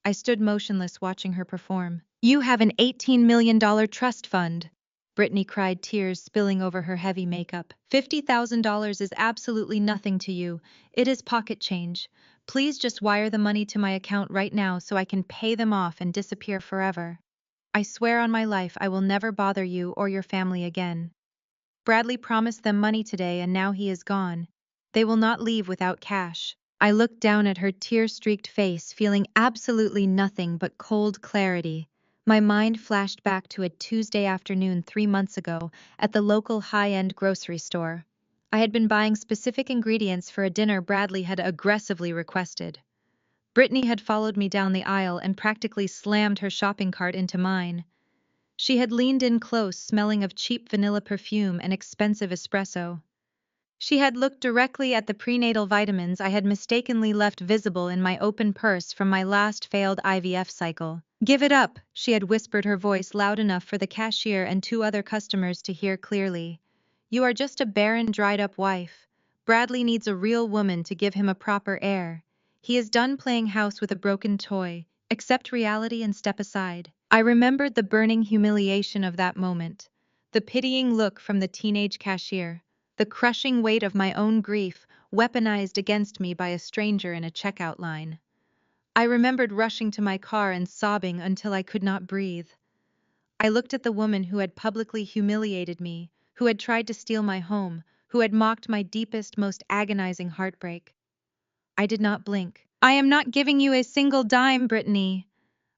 I stood motionless watching her perform. "You have an $18 million trust fund," Brittany cried, tears spilling over her heavy makeup. "$50,000 is absolutely nothing to you. It is pocket change. Please just wire the money to my account right now so I can pay them off and disappear forever. I swear on my life I will never bother you or your family again." Bradley promised them money today and now he is gone. They will not leave without cash. I looked down at her tear-streaked face, feeling absolutely nothing but cold clarity. My mind flashed back to a Tuesday afternoon 3 months ago at the local high-end grocery store. I had been buying specific ingredients for a dinner Bradley had aggressively requested. Brittany had followed me down the aisle and practically slammed her shopping cart into mine. She had leaned in close, smelling of cheap vanilla perfume and expensive espresso. She had looked directly at the prenatal vitamins I had mistakenly left visible in my open purse from my last failed IVF cycle. "Give it up," she had whispered, her voice loud enough for the cashier and two other customers to hear clearly. "You are just a barren, dried-up wife. Bradley needs a real woman to give him a proper heir. He is done playing house with a broken toy. Accept reality and step aside." I remembered the burning humiliation of that moment, the pitying look from the teenage cashier, the crushing weight of my own grief weaponized against me by a stranger in a checkout line. I remembered rushing to my car and sobbing until I could not breathe. I looked at the woman who had publicly humiliated me, who had tried to steal my home, who had mocked my deepest, most agonizing heartbreak. I did not blink. "I am not giving you a single dime, Brittany,"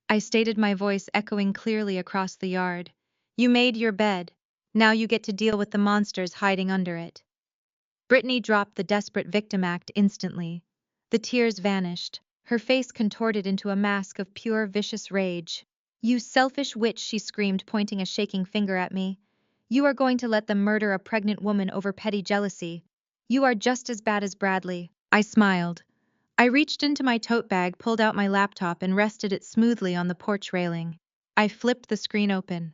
I stated, my voice echoing clearly across the yard. "You made your bed. Now you get to deal with the monsters hiding under it." Brittany dropped the desperate victim act instantly. The tears vanished. Her face contorted into a mask of pure, vicious rage. "You selfish witch," she screamed, pointing a shaking finger at me. "You are going to let them murder a pregnant woman over petty jealousy. You are just as bad as Bradley." I smiled. I reached into my tote bag, pulled out my laptop, and rested it smoothly on the porch railing. I flipped the screen open.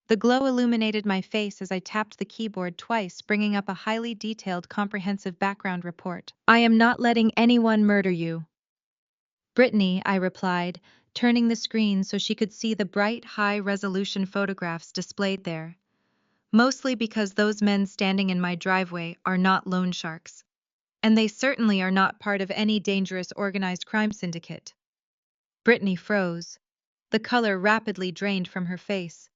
The glow illuminated my face as I tapped the keyboard twice, bringing up a highly detailed, comprehensive background report. "I am not letting anyone murder you." "Brittany," I replied, turning the screen so she could see the bright, high-resolution photographs displayed there. "Mostly because those men standing in my driveway are not loan sharks. And they certainly are not part of any dangerous organized crime syndicate." Brittany froze. The color rapidly drained from her face.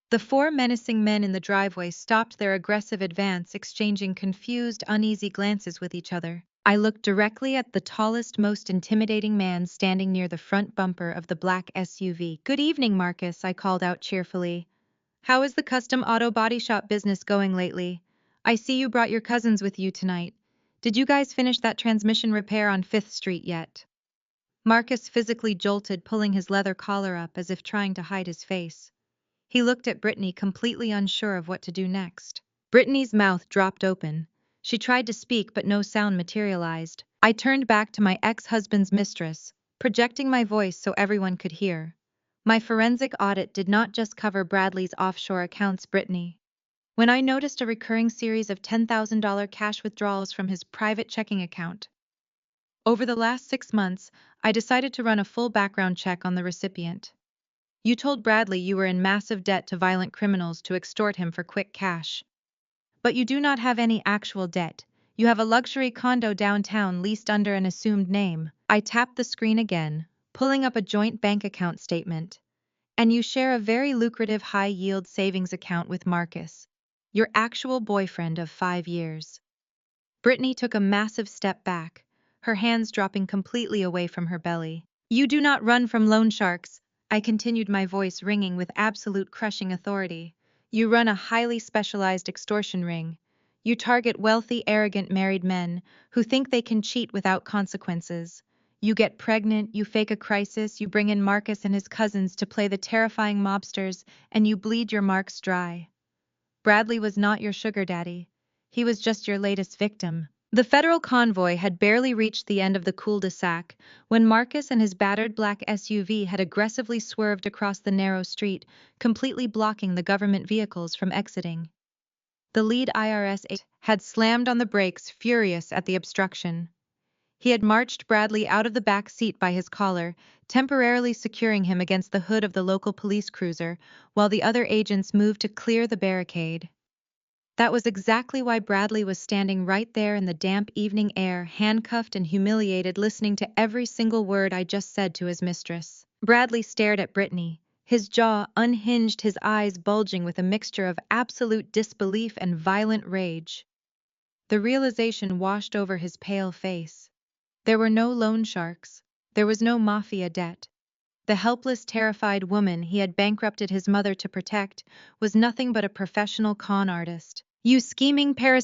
The four menacing men in the driveway stopped their aggressive advance, exchanging confused, uneasy glances with each other. I looked directly at the tallest, most intimidating man standing near the front bumper of the black SUV. "Good evening, Marcus," I called out cheerfully. "How is the custom auto body shop business going lately? I see you brought your cousins with you tonight. Did you guys finish that transmission repair on 5th Street yet?" Marcus physically jolted, pulling his leather collar up as if trying to hide his face. He looked at Brittany, completely unsure of what to do next. Brittany's mouth dropped open. She tried to speak, but no sound materialized. I turned back to my ex-husband's mistress, projecting my voice so everyone could hear. "My forensic audit did not just cover Bradley's offshore accounts, Brittany. When I noticed a recurring series of $10,000 cash withdrawals from his private checking account. Over the last 6 months, I decided to run a full background check on the recipient. You told Bradley you were in massive debt to violent criminals to extort him for quick cash. But you do not have any actual debt. You have a luxury condo downtown leased under an assumed name. I tapped the screen again, pulling up a joint bank account statement. And you share a very lucrative high-yield savings account with Marcus, your actual boyfriend of 5 years. Brittany took a massive step back, her hands dropping completely away from her belly. You do not run from loan sharks, I continued, my voice ringing with absolute crushing authority. You run a highly specialized extortion ring. You target wealthy, arrogant married men who think they can cheat without consequences. You get pregnant, you fake a crisis, you bring in Marcus and his cousins to play the terrifying mobsters, and you bleed your marks dry. Bradley was not your sugar daddy. He was just your latest victim. The federal convoy had barely reached the end of the cul-de-sac when Marcus and his battered black SUV had aggressively swerved across the narrow street, completely blocking the government vehicles from exiting. The lead IRS agent had slammed on the brakes, furious at the obstruction. He had marched Bradley out of the back seat by his collar, temporarily securing him against the hood of the local police cruiser, while the other agents moved to clear the barricade. That was exactly why Bradley was standing right there in the damp evening air, handcuffed and humiliated, listening to every single word I just said to his mistress. Bradley stared at Brittany, his jaw unhinged, his eyes bulging with a mixture of absolute disbelief and violent rage. The realization washed over his pale face. There were no loan sharks. There was no mafia debt. The helpless, terrified woman he had bankrupted his mother to protect was nothing but a professional con artist. You scheming parasite!